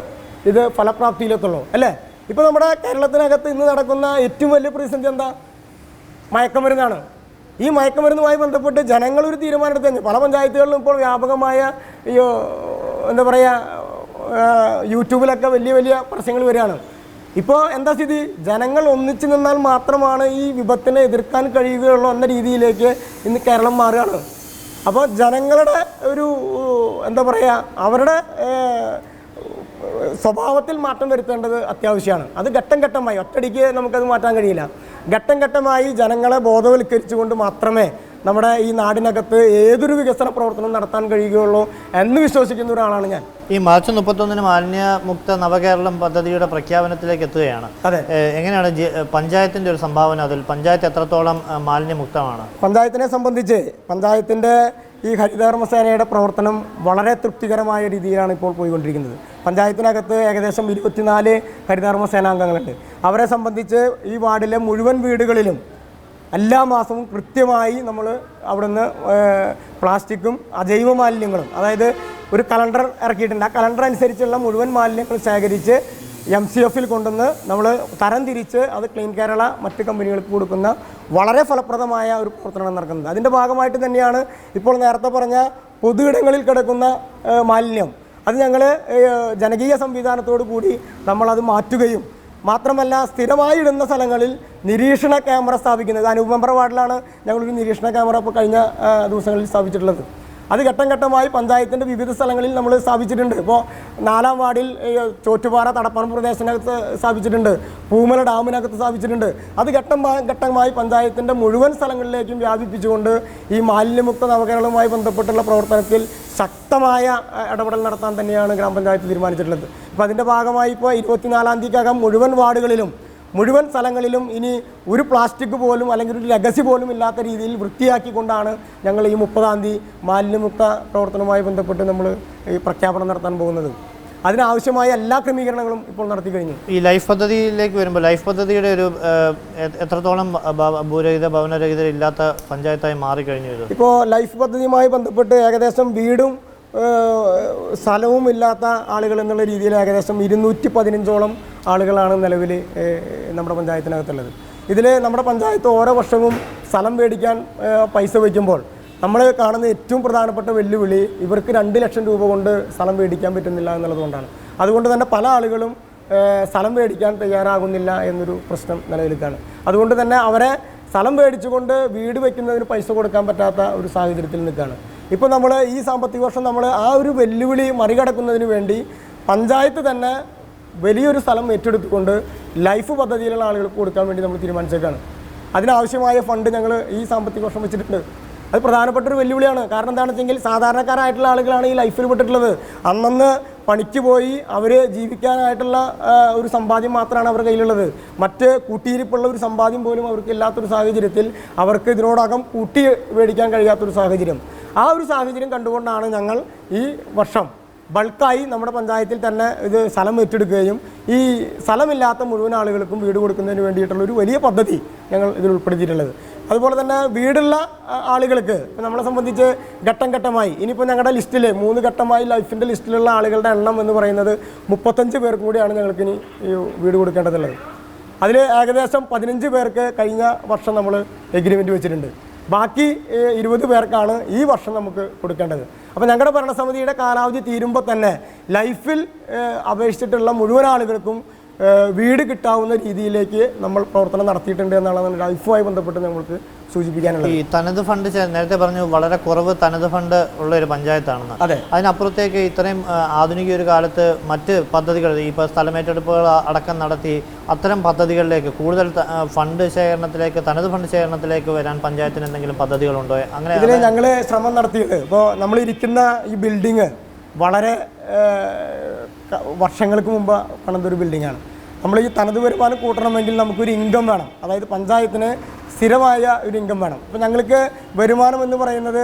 ഇത് ഫലപ്രാപ്തിയിലെത്തുള്ളൂ, അല്ലേ? ഇപ്പോൾ നമ്മുടെ കേരളത്തിനകത്ത് ഇന്ന് നടക്കുന്ന ഏറ്റവും വലിയ പ്രതിസന്ധി എന്താ? മയക്കുമരുന്നാണ്. ഈ മയക്കുമരുന്നുമായി ബന്ധപ്പെട്ട് ജനങ്ങളൊരു തീരുമാനം എടുത്തു കഴിഞ്ഞു. പല പഞ്ചായത്തുകളിലും ഇപ്പോൾ വ്യാപകമായ എന്താ പറയുക, യൂട്യൂബിലൊക്കെ വലിയ വലിയ പരസ്യങ്ങൾ വരികയാണ്. ഇപ്പോൾ എന്താ സ്ഥിതി? ജനങ്ങൾ ഒന്നിച്ചു നിന്നാൽ മാത്രമാണ് ഈ വിപത്തിനെ എതിർക്കാൻ കഴിയുകയുള്ളൂ എന്ന രീതിയിലേക്ക് ഇന്ന് കേരളം മാറുകയാണ്. അപ്പോൾ ജനങ്ങളുടെ ഒരു എന്താ പറയുക, അവരുടെ സ്വഭാവത്തിൽ മാറ്റം വരുത്തേണ്ടത് അത്യാവശ്യമാണ്. അത് ഘട്ടം ഘട്ടമായി, ഒറ്റയടിക്ക് നമുക്കത് മാറ്റാൻ കഴിയില്ല. ഘട്ടം ഘട്ടമായി ജനങ്ങളെ ബോധവൽക്കരിച്ചുകൊണ്ട് മാത്രമേ നമ്മുടെ ഈ നാടിനകത്ത് ഏതൊരു വികസന പ്രവർത്തനം നടത്താൻ കഴിയുകയുള്ളൂ എന്ന് വിശ്വസിക്കുന്ന ഒരാളാണ് ഞാൻ. ഈ മാർച്ച് 31 മാലിന്യമുക്ത നവകേരളം പദ്ധതിയുടെ പ്രഖ്യാപനത്തിലേക്ക് എത്തുകയാണ്. അതെ, എങ്ങനെയാണ് പഞ്ചായത്തിൻ്റെ ഒരു സംഭാവന? അതിൽ പഞ്ചായത്ത് എത്രത്തോളം മാലിന്യമുക്തമാണ്? പഞ്ചായത്തിനെ സംബന്ധിച്ച് പഞ്ചായത്തിൻ്റെ ഈ ഹരിതകർമ്മസേനയുടെ പ്രവർത്തനം വളരെ തൃപ്തികരമായ രീതിയിലാണ് ഇപ്പോൾ പോയിക്കൊണ്ടിരിക്കുന്നത്. പഞ്ചായത്തിനകത്ത് ഏകദേശം 24 ഹരിതകർമ്മസേനാംഗങ്ങളുണ്ട്. അവരെ സംബന്ധിച്ച് ഈ വാർഡിലെ മുഴുവൻ വീടുകളിലും എല്ലാ മാസവും കൃത്യമായി നമ്മൾ അവിടുന്ന് പ്ലാസ്റ്റിക്കും അജൈവ മാലിന്യങ്ങളും, അതായത് ഒരു കലണ്ടർ ഇറക്കിയിട്ടുണ്ട്. ആ കലണ്ടർ അനുസരിച്ചുള്ള മുഴുവൻ മാലിന്യങ്ങൾ ശേഖരിച്ച് MCF-ൽ കൊണ്ടുവന്ന് നമ്മൾ തരം തിരിച്ച് അത് ക്ലീൻ കേരള മറ്റ് കമ്പനികൾക്ക് കൊടുക്കുന്ന വളരെ ഫലപ്രദമായ ഒരു പ്രവർത്തനം നടക്കുന്നത്. അതിൻ്റെ ഭാഗമായിട്ട് തന്നെയാണ് ഇപ്പോൾ നേരത്തെ പറഞ്ഞ പൊതുയിടങ്ങളിൽ കിടക്കുന്ന മാലിന്യം അത് ഞങ്ങൾ ജനകീയ സംവിധാനത്തോടു കൂടി നമ്മളത് മാറ്റുകയും മാത്രമല്ല സ്ഥിരമായി ഇടുന്ന സ്ഥലങ്ങളിൽ നിരീക്ഷണ ക്യാമറ സ്ഥാപിക്കുന്നത്. അനൂപ് മെമ്പർ വാർഡിലാണ് ഞങ്ങളൊരു നിരീക്ഷണ ക്യാമറ ഇപ്പോൾ കഴിഞ്ഞ ദിവസങ്ങളിൽ സ്ഥാപിച്ചിട്ടുള്ളത്. അത് ഘട്ടം ഘട്ടമായി പഞ്ചായത്തിൻ്റെ വിവിധ സ്ഥലങ്ങളിൽ നമ്മൾ സ്ഥാപിച്ചിട്ടുണ്ട്. ഇപ്പോൾ 4-ാം വാർഡിൽ ചോറ്റുപാറ തടപ്പറമ്പ് പ്രദേശത്തിനകത്ത് സ്ഥാപിച്ചിട്ടുണ്ട്, പൂമല ഡാമിനകത്ത് സ്ഥാപിച്ചിട്ടുണ്ട്. അത് ഘട്ടമായി പഞ്ചായത്തിൻ്റെ മുഴുവൻ സ്ഥലങ്ങളിലേക്കും വ്യാപിപ്പിച്ചുകൊണ്ട് ഈ മാലിന്യമുക്ത നവകേരളവുമായി ബന്ധപ്പെട്ടുള്ള പ്രവർത്തനത്തിൽ ശക്തമായ ഇടപെടൽ നടത്താൻ തന്നെയാണ് ഗ്രാമപഞ്ചായത്ത് തീരുമാനിച്ചിട്ടുള്ളത്. അപ്പോൾ അതിൻ്റെ ഭാഗമായി ഇപ്പോൾ 24-ാം തീയതിക്കകം മുഴുവൻ വാർഡുകളിലും മുഴുവൻ സ്ഥലങ്ങളിലും ഇനി ഒരു പ്ലാസ്റ്റിക് പോലും അല്ലെങ്കിൽ ഒരു ലെഗസി പോലും ഇല്ലാത്ത രീതിയിൽ വൃത്തിയാക്കിക്കൊണ്ടാണ് ഞങ്ങൾ ഈ 30-ാം തീയതി മാലിന്യമുക്ത പ്രവർത്തനവുമായി ബന്ധപ്പെട്ട് നമ്മൾ ഈ പ്രഖ്യാപനം നടത്താൻ പോകുന്നത്. അതിനാവശ്യമായ എല്ലാ ക്രമീകരണങ്ങളും ഇപ്പോൾ നടത്തി കഴിഞ്ഞു. ഈ ലൈഫ് പദ്ധതിയിലേക്ക് വരുമ്പോൾ ലൈഫ് പദ്ധതിയുടെ ഒരു എത്രത്തോളം ഭൂരഹിത ഭവനരഹിത ഇല്ലാത്ത പഞ്ചായത്തായി മാറിക്കഴിഞ്ഞു ഇത്? ഇപ്പോൾ ലൈഫ് പദ്ധതിയുമായി ബന്ധപ്പെട്ട് ഏകദേശം വീടും സ്ഥലവും ഇല്ലാത്ത ആളുകൾ എന്നുള്ള രീതിയിൽ ഏകദേശം 215ഓളം ആളുകളാണ് നിലവിൽ നമ്മുടെ പഞ്ചായത്തിനകത്തുള്ളത്. ഇതിൽ നമ്മുടെ പഞ്ചായത്ത് ഓരോ വർഷവും സ്ഥലം മേടിക്കാൻ പൈസ വയ്ക്കുമ്പോൾ നമ്മൾ കാണുന്ന ഏറ്റവും പ്രധാനപ്പെട്ട വെല്ലുവിളി ഇവർക്ക് 2 ലക്ഷം രൂപ കൊണ്ട് സ്ഥലം മേടിക്കാൻ പറ്റുന്നില്ല എന്നുള്ളതുകൊണ്ടാണ്. അതുകൊണ്ട് തന്നെ പല ആളുകളും സ്ഥലം മേടിക്കാൻ തയ്യാറാകുന്നില്ല എന്നൊരു പ്രശ്നം നിലനിൽക്കുകയാണ്. അതുകൊണ്ട് തന്നെ അവരെ സ്ഥലം മേടിച്ചുകൊണ്ട് വീട് വയ്ക്കുന്നതിന് പൈസ കൊടുക്കാൻ പറ്റാത്ത ഒരു സാഹചര്യത്തിൽ നിൽക്കുകയാണ്. ഇപ്പോൾ നമ്മൾ ഈ സാമ്പത്തിക വർഷം നമ്മൾ ആ ഒരു വെല്ലുവിളി മറികടക്കുന്നതിന് വേണ്ടി പഞ്ചായത്ത് തന്നെ വലിയൊരു സ്ഥലം ഏറ്റെടുത്തുകൊണ്ട് ലൈഫ് പദ്ധതിയിലുള്ള ആളുകൾക്ക് കൊടുക്കാൻ വേണ്ടി നമ്മൾ തീരുമാനിച്ചേക്കാണ്. അതിനാവശ്യമായ ഫണ്ട് ഞങ്ങൾ ഈ സാമ്പത്തിക വർഷം വെച്ചിട്ടുണ്ട്. അത് പ്രധാനപ്പെട്ടൊരു വെല്ലുവിളിയാണ്. കാരണം എന്താണെന്ന് വെച്ചെങ്കിൽ സാധാരണക്കാരായിട്ടുള്ള ആളുകളാണ് ഈ ലൈഫിൽ പെട്ടിട്ടുള്ളത്. അന്നന്ന് പണിക്ക് പോയി അവർ ജീവിക്കാനായിട്ടുള്ള ഒരു സമ്പാദ്യം മാത്രമാണ് അവരുടെ കയ്യിലുള്ളത്. മറ്റ് കൂട്ടിയിരിപ്പുള്ള ഒരു സമ്പാദ്യം പോലും അവർക്ക് ഇല്ലാത്തൊരു സാഹചര്യത്തിൽ അവർക്ക് ഇതിനോടകം കൂട്ടി മേടിക്കാൻ കഴിയാത്തൊരു സാഹചര്യം. ആ ഒരു സാഹചര്യം കണ്ടുകൊണ്ടാണ് ഞങ്ങൾ ഈ വർഷം ബൾക്കായി നമ്മുടെ പഞ്ചായത്തിൽ തന്നെ ഇത് സ്ഥലം ഏറ്റെടുക്കുകയും ഈ സ്ഥലമില്ലാത്ത മുഴുവൻ ആളുകൾക്കും വീട് കൊടുക്കുന്നതിന് വേണ്ടിയിട്ടുള്ള ഒരു വലിയ പദ്ധതി ഞങ്ങൾ ഇതിൽ ഉൾപ്പെടുത്തിയിട്ടുള്ളത്. അതുപോലെ തന്നെ വീടുള്ള ആളുകൾക്ക് നമ്മളെ സംബന്ധിച്ച് ഘട്ടം ഘട്ടമായി ഇനിയിപ്പോൾ ഞങ്ങളുടെ ലിസ്റ്റിൽ 3 ഘട്ടമായി ലൈഫിൻ്റെ ലിസ്റ്റിലുള്ള ആളുകളുടെ എണ്ണം എന്ന് പറയുന്നത് 35 പേർക്ക് കൂടിയാണ് ഞങ്ങൾക്കിനി ഈ വീട് കൊടുക്കേണ്ടതുള്ളത്. അതിൽ ഏകദേശം 15 പേർക്ക് കഴിഞ്ഞ വർഷം നമ്മൾ എഗ്രിമെൻറ്റ് വെച്ചിട്ടുണ്ട്. ബാക്കി 20 പേർക്കാണ് ഈ വർഷം നമുക്ക് കൊടുക്കേണ്ടത്. അപ്പോൾ ഞങ്ങളുടെ ഭരണസമിതിയുടെ കാലാവധി തീരുമ്പോൾ തന്നെ ലൈഫിൽ അപേക്ഷിച്ചിട്ടുള്ള മുഴുവൻ ആളുകൾക്കും വീട് കിട്ടാവുന്ന രീതിയിലേക്ക് നമ്മൾ പ്രവർത്തനം നടത്തിയിട്ടുണ്ട് എന്നുള്ളതാണ് ലൈഫുമായി ബന്ധപ്പെട്ട് നമ്മൾക്ക് സൂചിപ്പിക്കാനുള്ളത്. ഈ തനത് ഫണ്ട് നേരത്തെ പറഞ്ഞു വളരെ കുറവ് തനത് ഫണ്ട് ഉള്ള ഒരു പഞ്ചായത്താണെന്ന്. അതെ. അതിനപ്പുറത്തേക്ക് ഇത്രയും ആധുനിക ഒരു കാലത്ത് മറ്റ് പദ്ധതികൾ ഇപ്പോൾ സ്ഥലമേറ്റെടുപ്പുകൾ അടക്കം നടത്തി അത്തരം പദ്ധതികളിലേക്ക് കൂടുതൽ ഫണ്ട് ശേഖരണത്തിലേക്ക് തനത് ഫണ്ട് ശേഖരണത്തിലേക്ക് വരാൻ പഞ്ചായത്തിന് എന്തെങ്കിലും പദ്ധതികളുണ്ടോ? അങ്ങനെ ഇതിൽ ഞങ്ങൾ ശ്രമം നടത്തിയത് ഇപ്പോൾ നമ്മളിരിക്കുന്ന ഈ ബിൽഡിങ് വളരെ വർഷങ്ങൾക്ക് മുമ്പ് പണിതൊരു ബിൽഡിങ്ങാണ്. നമ്മൾ ഈ തനത് വരുമാനം കൂട്ടണമെങ്കിൽ നമുക്കൊരു ഇൻകം വേണം. അതായത് പഞ്ചായത്തിന് സ്ഥിരമായ ഒരു ഇൻകം വേണം. അപ്പോൾ ഞങ്ങൾക്ക് വരുമാനം എന്ന് പറയുന്നത്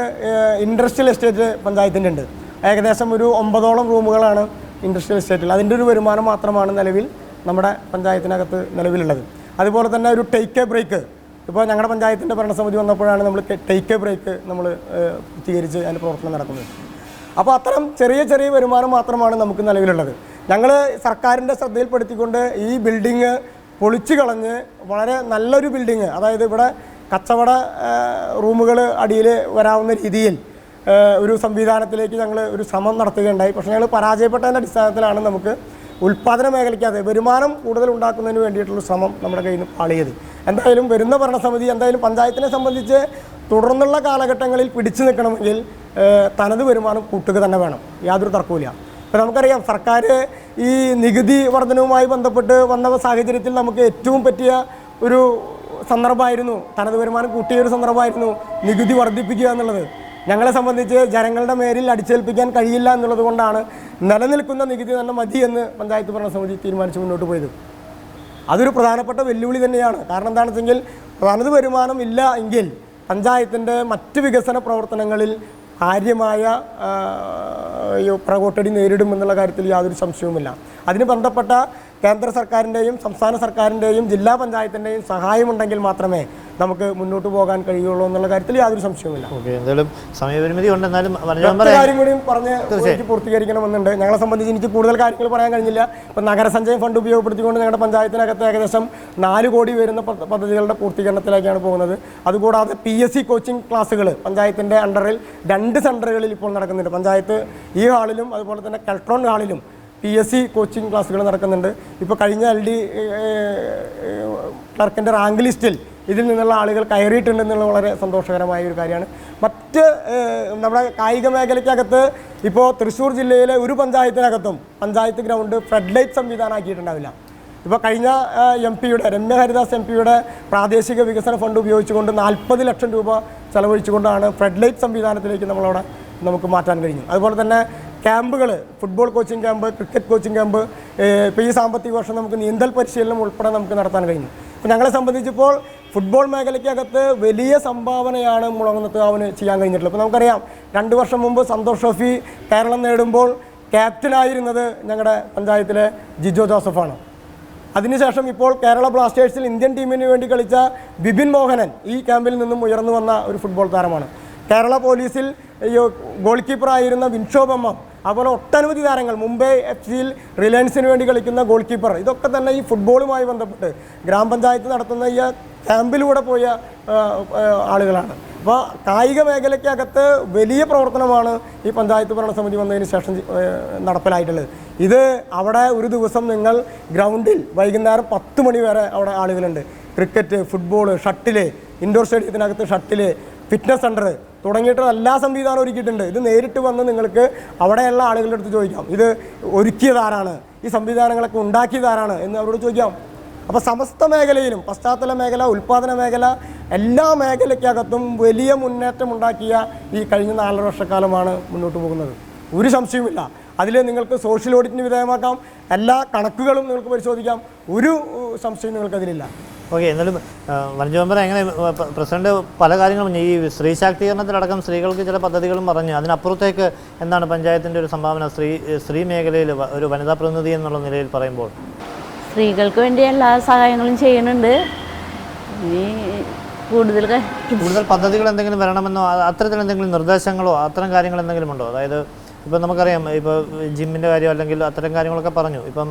ഇൻഡസ്ട്രിയൽ എസ്റ്റേറ്റ് പഞ്ചായത്തിൻ്റെ ഉണ്ട്. ഏകദേശം ഒരു 9ഓളം റൂമുകളാണ് ഇൻഡസ്ട്രിയൽ എസ്റ്റേറ്റിൽ. അതിൻ്റെ ഒരു വരുമാനം മാത്രമാണ് നിലവിൽ നമ്മുടെ പഞ്ചായത്തിനകത്ത് നിലവിലുള്ളത്. അതുപോലെ തന്നെ ഒരു ടേക്ക് എ ബ്രേക്ക് ഇപ്പോൾ ഞങ്ങളുടെ പഞ്ചായത്തിൻ്റെ ഭരണസമിതി വന്നപ്പോഴാണ് നമ്മൾ ടേക്ക് എ ബ്രേക്ക് നമ്മൾ പൂർത്തീകരിച്ച് അതിൻ്റെ പ്രവർത്തനം നടക്കുന്നത്. അപ്പോൾ അത്തരം ചെറിയ ചെറിയ വരുമാനം മാത്രമാണ് നമുക്ക് നിലവിലുള്ളത്. ഞങ്ങൾ സർക്കാരിൻ്റെ ശ്രദ്ധയിൽപ്പെടുത്തിക്കൊണ്ട് ഈ ബിൽഡിങ് പൊളിച്ചു കളഞ്ഞ് വളരെ നല്ലൊരു ബിൽഡിങ്, അതായത് ഇവിടെ കച്ചവട റൂമുകൾ അടിയിൽ വരാവുന്ന രീതിയിൽ ഒരു സംവിധാനത്തിലേക്ക് ഞങ്ങൾ ഒരു ശ്രമം നടത്തുകയുണ്ടായി. പക്ഷേ ഞങ്ങൾ പരാജയപ്പെട്ടതിൻ്റെ അടിസ്ഥാനത്തിലാണ് നമുക്ക് ഉൽപ്പാദന മേഖലയ്ക്കകത്ത് വരുമാനം കൂടുതൽ ഉണ്ടാക്കുന്നതിന് വേണ്ടിയിട്ടുള്ള ശ്രമം നമ്മുടെ കയ്യിൽ നിന്ന് പാളിയത്. എന്തായാലും വരുന്ന ഭരണസമിതി എന്തായാലും പഞ്ചായത്തിനെ സംബന്ധിച്ച് തുടർന്നുള്ള കാലഘട്ടങ്ങളിൽ പിടിച്ചു നിൽക്കണമെങ്കിൽ തനത് വരുമാനം കൂട്ടുക തന്നെ വേണം, യാതൊരു തർക്കവുമില്ല. ഇപ്പോൾ നമുക്കറിയാം സർക്കാർ ഈ നികുതി വർധനവുമായി ബന്ധപ്പെട്ട് വന്ന സാഹചര്യത്തിൽ നമുക്ക് ഏറ്റവും പറ്റിയ ഒരു സന്ദർഭമായിരുന്നു, തനത് വരുമാനം കൂട്ടിയ ഒരു സന്ദർഭമായിരുന്നു നികുതി വർദ്ധിപ്പിക്കുക എന്നുള്ളത്. ഞങ്ങളെ സംബന്ധിച്ച് ജനങ്ങളുടെ മേലിൽ അടിച്ചേൽപ്പിക്കാൻ കഴിയില്ല എന്നുള്ളത് കൊണ്ടാണ് നിലനിൽക്കുന്ന നികുതി തന്നെ മതി എന്ന് പഞ്ചായത്ത് ഭരണസമിതി തീരുമാനിച്ച് മുന്നോട്ട് പോയത്. അതൊരു പ്രധാനപ്പെട്ട വെല്ലുവിളി തന്നെയാണ്. കാരണം എന്താണെന്ന് വെച്ചെങ്കിൽ തനത് വരുമാനം ഇല്ല എങ്കിൽ പഞ്ചായത്തിൻ്റെ മറ്റ് വികസന പ്രവർത്തനങ്ങളിൽ കാര്യമായ പ്രകോട്ടടി നേരിടുമെന്നുള്ള കാര്യത്തിൽ യാതൊരു സംശയവുമില്ല. അതിന് ബന്ധപ്പെട്ട കേന്ദ്ര സർക്കാരിൻ്റെയും സംസ്ഥാന സർക്കാരിൻ്റെയും ജില്ലാ പഞ്ചായത്തിൻ്റെയും സഹായമുണ്ടെങ്കിൽ മാത്രമേ നമുക്ക് മുന്നോട്ട് പോകാൻ കഴിയുള്ളൂ എന്നുള്ള കാര്യത്തിൽ യാതൊരു സംശയവുമില്ല. എന്തായാലും സമയപരിമിതി ഉണ്ട്, എന്നാലും കാര്യം കൂടിയും പറഞ്ഞ് എനിക്ക് പൂർത്തീകരിക്കണമെന്നുണ്ട്. ഞങ്ങളെ സംബന്ധിച്ച് എനിക്ക് കൂടുതൽ കാര്യങ്ങൾ പറയാൻ കഴിഞ്ഞില്ല. ഇപ്പം നഗരസഞ്ചയം ഫണ്ട് ഉപയോഗപ്പെടുത്തിക്കൊണ്ട് ഞങ്ങളുടെ പഞ്ചായത്തിനകത്ത് ഏകദേശം 4 കോടി വരുന്ന പദ്ധതികളുടെ പൂർത്തീകരണത്തിലേക്കാണ് പോകുന്നത്. അതുകൂടാതെ PSC കോച്ചിങ് ക്ലാസ്സുകൾ പഞ്ചായത്തിൻ്റെ അണ്ടറിൽ 2 സെൻറ്ററുകളിൽ ഇപ്പോൾ നടക്കുന്നുണ്ട്. പഞ്ചായത്ത് ഈ ഹാളിലും അതുപോലെ തന്നെ കെൽട്രോൺ ഹാളിലും PSC കോച്ചിങ് ക്ലാസ്സുകൾ നടക്കുന്നുണ്ട്. ഇപ്പോൾ കഴിഞ്ഞ LD ക്ലർക്കിൻ്റെ റാങ്ക് ലിസ്റ്റിൽ ഇതിൽ നിന്നുള്ള ആളുകൾ കയറിയിട്ടുണ്ടെന്നുള്ള വളരെ സന്തോഷകരമായ ഒരു കാര്യമാണ്. മറ്റ് നമ്മുടെ കായിക മേഖലയ്ക്കകത്ത് ഇപ്പോൾ തൃശ്ശൂർ ജില്ലയിലെ ഒരു പഞ്ചായത്തിനകത്തും പഞ്ചായത്ത് ഗ്രൗണ്ട് ഫ്ലഡ് ലൈറ്റ് സംവിധാനമാക്കിയിട്ടുണ്ടാവില്ല. ഇപ്പോൾ കഴിഞ്ഞ രമ്യ ഹരിദാസ് MP പ്രാദേശിക വികസന ഫണ്ട് ഉപയോഗിച്ചുകൊണ്ട് 40 ലക്ഷം രൂപ ചെലവഴിച്ചുകൊണ്ടാണ് ഫ്ലഡ് ലൈറ്റ് സംവിധാനത്തിലേക്ക് നമുക്ക് മാറ്റാൻ കഴിഞ്ഞു. അതുപോലെ തന്നെ ക്യാമ്പുകൾ, football coaching camp, cricket coaching camp, ഇപ്പോൾ ഈ സാമ്പത്തിക വർഷം നമുക്ക് നീന്തൽ പരിശീലനം ഉൾപ്പെടെ നമുക്ക് നടത്താൻ കഴിഞ്ഞു. അപ്പോൾ ഞങ്ങളെ സംബന്ധിച്ചിപ്പോൾ ഫുട്ബോൾ മേഖലയ്ക്കകത്ത് വലിയ സംഭാവനയാണ് മുളങ്ങുന്നത്തുകാവിന് ചെയ്യാൻ കഴിഞ്ഞിട്ടുള്ളത്. ഇപ്പോൾ നമുക്കറിയാം 2 വർഷം മുമ്പ് സന്തോഷ് ട്രോഫി കേരളം നേടുമ്പോൾ ക്യാപ്റ്റനായിരുന്നത് ഞങ്ങളുടെ പഞ്ചായത്തിലെ ജിജോ ജോസഫാണ്. അതിനുശേഷം ഇപ്പോൾ കേരള ബ്ലാസ്റ്റേഴ്സിൽ ഇന്ത്യൻ ടീമിന് വേണ്ടി കളിച്ച ബിപിൻ മോഹനൻ ഈ ക്യാമ്പിൽ നിന്നും ഉയർന്നു വന്ന ഒരു ഫുട്ബോൾ താരമാണ്. കേരള പോലീസിൽ ഗോൾ കീപ്പറായിരുന്ന വിൻഷോബമ്മ, അതുപോലെ ഒട്ടനവധി താരങ്ങൾ, മുംബൈ FC റിലയൻസിന് വേണ്ടി കളിക്കുന്ന ഗോൾ കീപ്പർ, ഇതൊക്കെ തന്നെ ഈ ഫുട്ബോളുമായി ബന്ധപ്പെട്ട് ഗ്രാമപഞ്ചായത്ത് നടത്തുന്ന ഈ ക്യാമ്പിലൂടെ പോയ ആളുകളാണ്. അപ്പോൾ കായിക മേഖലയ്ക്കകത്ത് വലിയ പ്രവർത്തനമാണ് ഈ പഞ്ചായത്ത് ഭരണസമിതി വന്നതിന് ശേഷം നടപ്പിലായിട്ടുള്ളത്. ഇത് അവിടെ ഒരു ദിവസം നിങ്ങൾ ഗ്രൗണ്ടിൽ വൈകുന്നേരം 10 മണി വരെ അവിടെ ആളുകളുണ്ട്. ക്രിക്കറ്റ്, ഫുട്ബോൾ, ഷട്ടില്, ഇൻഡോർ സ്റ്റേഡിയത്തിനകത്ത് ഷട്ടില്, ഫിറ്റ്നസ് സെൻറ്റർ തുടങ്ങിയിട്ടുള്ള എല്ലാ സംവിധാനവും ഒരുക്കിയിട്ടുണ്ട്. ഇത് നേരിട്ട് വന്ന് നിങ്ങൾക്ക് അവിടെയുള്ള ആളുകളുടെ അടുത്ത് ചോദിക്കാം, ഇത് ഒരുക്കിയതാരാണ്, ഈ സംവിധാനങ്ങളൊക്കെ ഉണ്ടാക്കിയതാരാണ് എന്ന് അവരോട് ചോദിക്കാം. അപ്പോൾ സമസ്ത മേഖലയിലും, പശ്ചാത്തല മേഖല, ഉൽപ്പാദന മേഖല, എല്ലാ മേഖലയ്ക്കകത്തും വലിയ മുന്നേറ്റം ഉണ്ടാക്കിയ ഈ കഴിഞ്ഞ 4 വർഷക്കാലമാണ് മുന്നോട്ട് പോകുന്നത്. ഒരു സംശയവുമില്ല. അതിൽ നിങ്ങൾക്ക് സോഷ്യൽ ഓഡിറ്റിന് വിധേയമാക്കാം, എല്ലാ കണക്കുകളും നിങ്ങൾക്ക് പരിശോധിക്കാം, ഒരു സംശയം നിങ്ങൾക്കതിലില്ല. ഓക്കെ, എന്നാലും വനജ മെമ്പർ എങ്ങനെ പ്രസിഡന്റ് പല കാര്യങ്ങളും ഈ സ്ത്രീ ശാക്തീകരണത്തിലടക്കം സ്ത്രീകൾക്ക് ചില പദ്ധതികളും പറഞ്ഞു, അതിനപ്പുറത്തേക്ക് എന്താണ് പഞ്ചായത്തിൻ്റെ ഒരു സംഭാവന സ്ത്രീ മേഖലയിൽ ഒരു വനിതാ പ്രതിനിധി എന്നുള്ള നിലയിൽ പറയുമ്പോൾ? സ്ത്രീകൾക്ക് വേണ്ടി എല്ലാ സഹായങ്ങളും ചെയ്യുന്നുണ്ട്. ഇനി കൂടുതൽ പദ്ധതികൾ എന്തെങ്കിലും വരണമെന്നോ അത്തരത്തിൽ എന്തെങ്കിലും നിർദ്ദേശങ്ങളോ അത്തരം കാര്യങ്ങൾ എന്തെങ്കിലും ഉണ്ടോ? അതായത് ഇപ്പം നമുക്കറിയാം, ഇപ്പോൾ ജിമ്മിൻ്റെ കാര്യം അല്ലെങ്കിൽ അത്തരം കാര്യങ്ങളൊക്കെ പറഞ്ഞു. ഇപ്പം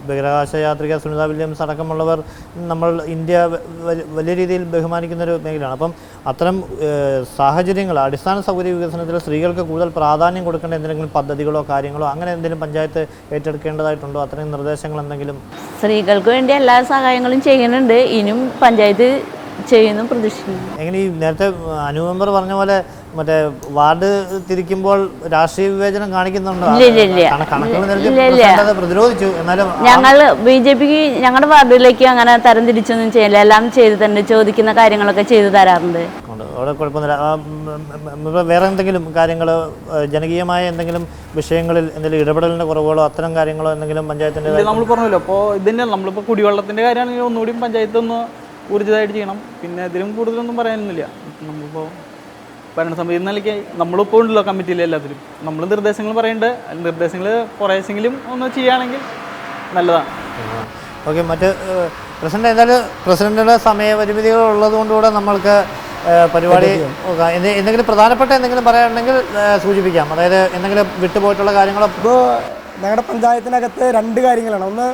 ബഹിരാകാശ യാത്രിക സുനിത വില്യംസ് അടക്കമുള്ളവർ ഇന്ത്യ വലിയ രീതിയിൽ ബഹുമാനിക്കുന്നൊരു മേഖലയാണ്. അപ്പം അത്തരം സാഹചര്യങ്ങൾ, അടിസ്ഥാന സൗകര്യ വികസനത്തിൽ സ്ത്രീകൾക്ക് കൂടുതൽ പ്രാധാന്യം കൊടുക്കേണ്ട എന്തെങ്കിലും പദ്ധതികളോ കാര്യങ്ങളോ അങ്ങനെ എന്തെങ്കിലും പഞ്ചായത്ത് ഏറ്റെടുക്കേണ്ടതായിട്ടുണ്ടോ? അത്തരം നിർദ്ദേശങ്ങൾ എന്തെങ്കിലും? സ്ത്രീകൾക്ക് വേണ്ടി എല്ലാ സഹായങ്ങളും ചെയ്യുന്നുണ്ട്. ഇനിയും പഞ്ചായത്ത് ചെയ്യുന്നു പ്രതീക്ഷിക്കുന്നു. എങ്ങനെ ഈ നേരത്തെ അനു മെമ്പർ പറഞ്ഞ പോലെ മറ്റേ വാർഡ് തിരിക്കുമ്പോൾ രാഷ്ട്രീയ വിവേചനം കാണിക്കുന്നുണ്ടോ? പ്രതിരോധിച്ചു. എന്നാലും ഞങ്ങൾ BJPക്ക് ഞങ്ങളുടെ വാർഡിലേക്ക് അങ്ങനെ തരം തിരിച്ചൊന്നും ചെയ്യില്ല. എല്ലാം ചെയ്തു തന്നെ, ചോദിക്കുന്ന കാര്യങ്ങളൊക്കെ ചെയ്തു തരാറുണ്ട്. അവിടെ കുഴപ്പമൊന്നുമില്ല. വേറെ എന്തെങ്കിലും കാര്യങ്ങൾ, ജനകീയമായ എന്തെങ്കിലും വിഷയങ്ങളിൽ എന്തെങ്കിലും ഇടപെടലിൻ്റെ കുറവുകളോ അത്തരം കാര്യങ്ങളോ എന്തെങ്കിലും പഞ്ചായത്തിൻ്റെ? നമ്മൾ പറഞ്ഞല്ലോ, അപ്പോൾ ഇതിൻ്റെ നമ്മളിപ്പോൾ കുടിവെള്ളത്തിൻ്റെ കാര്യമാണെങ്കിൽ ഒന്നുകൂടിയും പഞ്ചായത്ത് ഒന്ന് ഊർജിതമായിട്ട് ചെയ്യണം. പിന്നെ ഇതിലും കൂടുതലൊന്നും പറയാനൊന്നുമില്ല. നമ്മളിപ്പോൾ ഭരണസമിതി നിലയ്ക്ക് നമ്മളിപ്പോൾ ഉണ്ടല്ലോ കമ്മിറ്റിയിൽ എല്ലാത്തിലും നമ്മൾ നിർദ്ദേശങ്ങൾ പറയുന്നുണ്ട്. നിർദ്ദേശങ്ങൾ കുറേശ്ശെങ്കിലും ഒന്ന് ചെയ്യുകയാണെങ്കിൽ നല്ലതാണ്. ഓക്കെ, മറ്റ് പ്രസിഡന്റ് എന്തായാലും പ്രസിഡന്റിൻ്റെ സമയപരിമിതികൾ ഉള്ളതുകൊണ്ടുകൂടെ നമ്മൾക്ക് പരിപാടി എന്തെങ്കിലും പ്രധാനപ്പെട്ട എന്തെങ്കിലും പറയാനുണ്ടെങ്കിൽ സൂചിപ്പിക്കാം. അതായത് എന്തെങ്കിലും വിട്ടുപോയിട്ടുള്ള കാര്യങ്ങളോ? ഇപ്പോൾ ഞങ്ങളുടെ പഞ്ചായത്തിനകത്ത് 2 കാര്യങ്ങളാണ്. ഒന്ന്,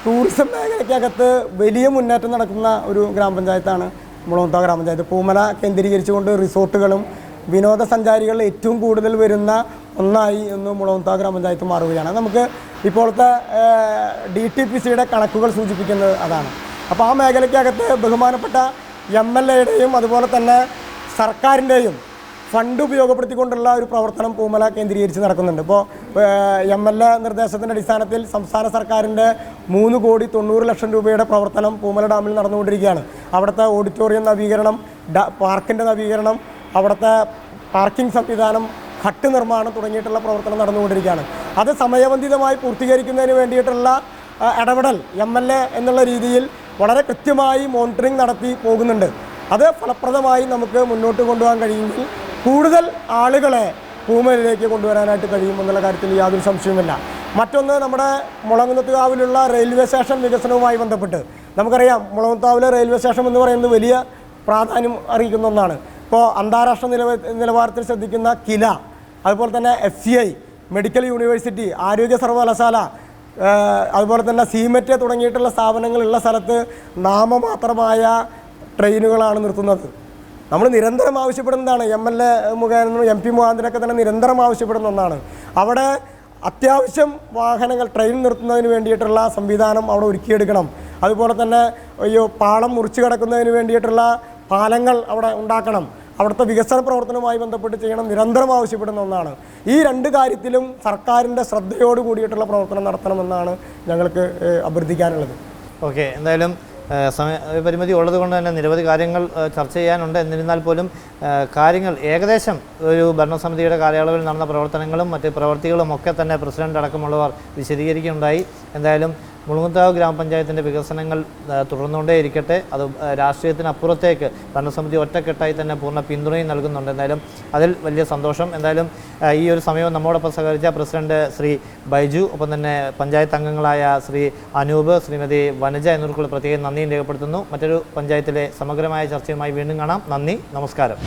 ടൂറിസം മേഖലയ്ക്കകത്ത് വലിയ മുന്നേറ്റം നടക്കുന്ന ഒരു ഗ്രാമപഞ്ചായത്താണ് മുളങ്ങുന്നത്തുകാവ് ഗ്രാമപഞ്ചായത്ത്. പൂമല കേന്ദ്രീകരിച്ചുകൊണ്ട് റിസോർട്ടുകളും വിനോദസഞ്ചാരികൾ ഏറ്റവും കൂടുതൽ വരുന്ന ഒന്നായി ഇന്ന് മുളകുന്നത്താവ് ഗ്രാമപഞ്ചായത്ത് മാറുകയാണ്. നമുക്ക് ഇപ്പോഴത്തെ DTPCയുടെ കണക്കുകൾ സൂചിപ്പിക്കുന്നത് അതാണ്. അപ്പോൾ ആ മേഖലയ്ക്കകത്ത് ബഹുമാനപ്പെട്ട MLAയുടെയും അതുപോലെ തന്നെ സർക്കാരിൻ്റെയും ഫണ്ട് ഉപയോഗപ്പെടുത്തിക്കൊണ്ടുള്ള ഒരു പ്രവർത്തനം പൂമല കേന്ദ്രീകരിച്ച് നടക്കുന്നുണ്ട്. ഇപ്പോൾ MLA നിർദ്ദേശത്തിൻ്റെ അടിസ്ഥാനത്തിൽ സംസ്ഥാന സർക്കാരിൻ്റെ 3,90,00,000 രൂപയുടെ പ്രവർത്തനം പൂമല ഡാമിൽ നടന്നുകൊണ്ടിരിക്കുകയാണ്. അവിടുത്തെ ഓഡിറ്റോറിയം നവീകരണം, പാർക്കിൻ്റെ നവീകരണം, അവിടുത്തെ പാർക്കിംഗ് സംവിധാനം, ഹട്ട് നിർമ്മാണം തുടങ്ങിയിട്ടുള്ള പ്രവർത്തനം നടന്നുകൊണ്ടിരിക്കുകയാണ്. അത് സമയബന്ധിതമായി പൂർത്തീകരിക്കുന്നതിന് വേണ്ടിയിട്ടുള്ള ഇടപെടൽ MLA എന്നുള്ള രീതിയിൽ വളരെ കൃത്യമായി മോണിറ്ററിംഗ് നടത്തി പോകുന്നുണ്ട്. അത് ഫലപ്രദമായി നമുക്ക് മുന്നോട്ട് കൊണ്ടുപോകാൻ കഴിയുമെങ്കിൽ കൂടുതൽ ആളുകളെ പൂമലയിലേക്ക് കൊണ്ടുവരാനായിട്ട് കഴിയുമെന്നുള്ള കാര്യത്തിൽ യാതൊരു സംശയവുമില്ല. മറ്റൊന്ന്, നമ്മുടെ മുളകുന്നത്തുകാവിലുള്ള റെയിൽവേ സ്റ്റേഷൻ വികസനവുമായി ബന്ധപ്പെട്ട് നമുക്കറിയാം, മുളകുന്നത്താവിലെ റെയിൽവേ സ്റ്റേഷൻ എന്ന് പറയുന്നത് വലിയ പ്രാധാന്യം അറിയിക്കുന്ന ഒന്നാണ്. ഇപ്പോൾ അന്താരാഷ്ട്ര നിലവാരത്തിൽ ശ്രദ്ധിക്കുന്ന കില, അതുപോലെ തന്നെ FCI, മെഡിക്കൽ യൂണിവേഴ്സിറ്റി, ആരോഗ്യ സർവകലാശാല, അതുപോലെ തന്നെ സീമെറ്റ് തുടങ്ങിയിട്ടുള്ള സ്ഥാപനങ്ങളുള്ള സ്ഥലത്ത് നാമമാത്രമായ ട്രെയിനുകളാണ് നിർത്തുന്നത്. നമ്മൾ നിരന്തരം ആവശ്യപ്പെടുന്നതാണ്, MLA മുഖേന MP മുഖാന്തരമൊക്കെ തന്നെ നിരന്തരം ആവശ്യപ്പെടുന്ന ഒന്നാണ്. അവിടെ അത്യാവശ്യം വാഹനങ്ങൾ ട്രെയിൻ നിർത്തുന്നതിന് വേണ്ടിയിട്ടുള്ള സംവിധാനം അവിടെ ഒരുക്കിയെടുക്കണം. അതുപോലെ തന്നെ പാളം മുറിച്ച് കിടക്കുന്നതിന് വേണ്ടിയിട്ടുള്ള പാലങ്ങൾ അവിടെ ഉണ്ടാക്കണം. അവിടുത്തെ വികസന പ്രവർത്തനവുമായി ബന്ധപ്പെട്ട് ചെയ്യണം, നിരന്തരം ആവശ്യപ്പെടുന്ന ഒന്നാണ്. ഈ രണ്ട് കാര്യത്തിലും സർക്കാരിൻ്റെ ശ്രദ്ധയോട് കൂടിയിട്ടുള്ള പ്രവർത്തനം നടത്തണമെന്നാണ് ഞങ്ങൾക്ക് അഭ്യർത്ഥിക്കാനുള്ളത്. ഓക്കെ, എന്തായാലും സമയപരിമിതി ഉള്ളത് കൊണ്ട് തന്നെ നിരവധി കാര്യങ്ങൾ ചർച്ച ചെയ്യാനുണ്ട്. എന്നിരുന്നാൽ പോലും കാര്യങ്ങൾ ഏകദേശം ഒരു ഭരണസമിതിയുടെ കാലയളവിൽ നടന്ന പ്രവർത്തനങ്ങളും മറ്റ് പ്രവൃത്തികളും ഒക്കെ തന്നെ പ്രസിഡന്റ് അടക്കമുള്ളവർ വിശദീകരിക്കുകയുണ്ടായി. എന്തായാലും മുളകുന്നത്താവ് ഗ്രാമപഞ്ചായത്തിൻ്റെ വികസനങ്ങൾ തുടർന്നുകൊണ്ടേയിരിക്കട്ടെ. അത് രാഷ്ട്രീയത്തിനപ്പുറത്തേക്ക് ഭരണസമിതി ഒറ്റക്കെട്ടായി തന്നെ പൂർണ്ണ പിന്തുണയും നൽകുന്നുണ്ട്. എന്തായാലും അതിൽ വലിയ സന്തോഷം. എന്തായാലും ഈ ഒരു സമയം നമ്മോടൊപ്പം സഹകരിച്ച പ്രസിഡന്റ് ശ്രീ ബൈജു, ഒപ്പം തന്നെ പഞ്ചായത്ത് അംഗങ്ങളായ ശ്രീ അനൂപ്, ശ്രീമതി വനജ എന്നിവർക്കുള്ള പ്രത്യേകം നന്ദിയും രേഖപ്പെടുത്തുന്നു. മറ്റൊരു പഞ്ചായത്തിലെ സമഗ്രമായ ചർച്ചയുമായി വീണ്ടും കാണാം. നന്ദി, നമസ്കാരം.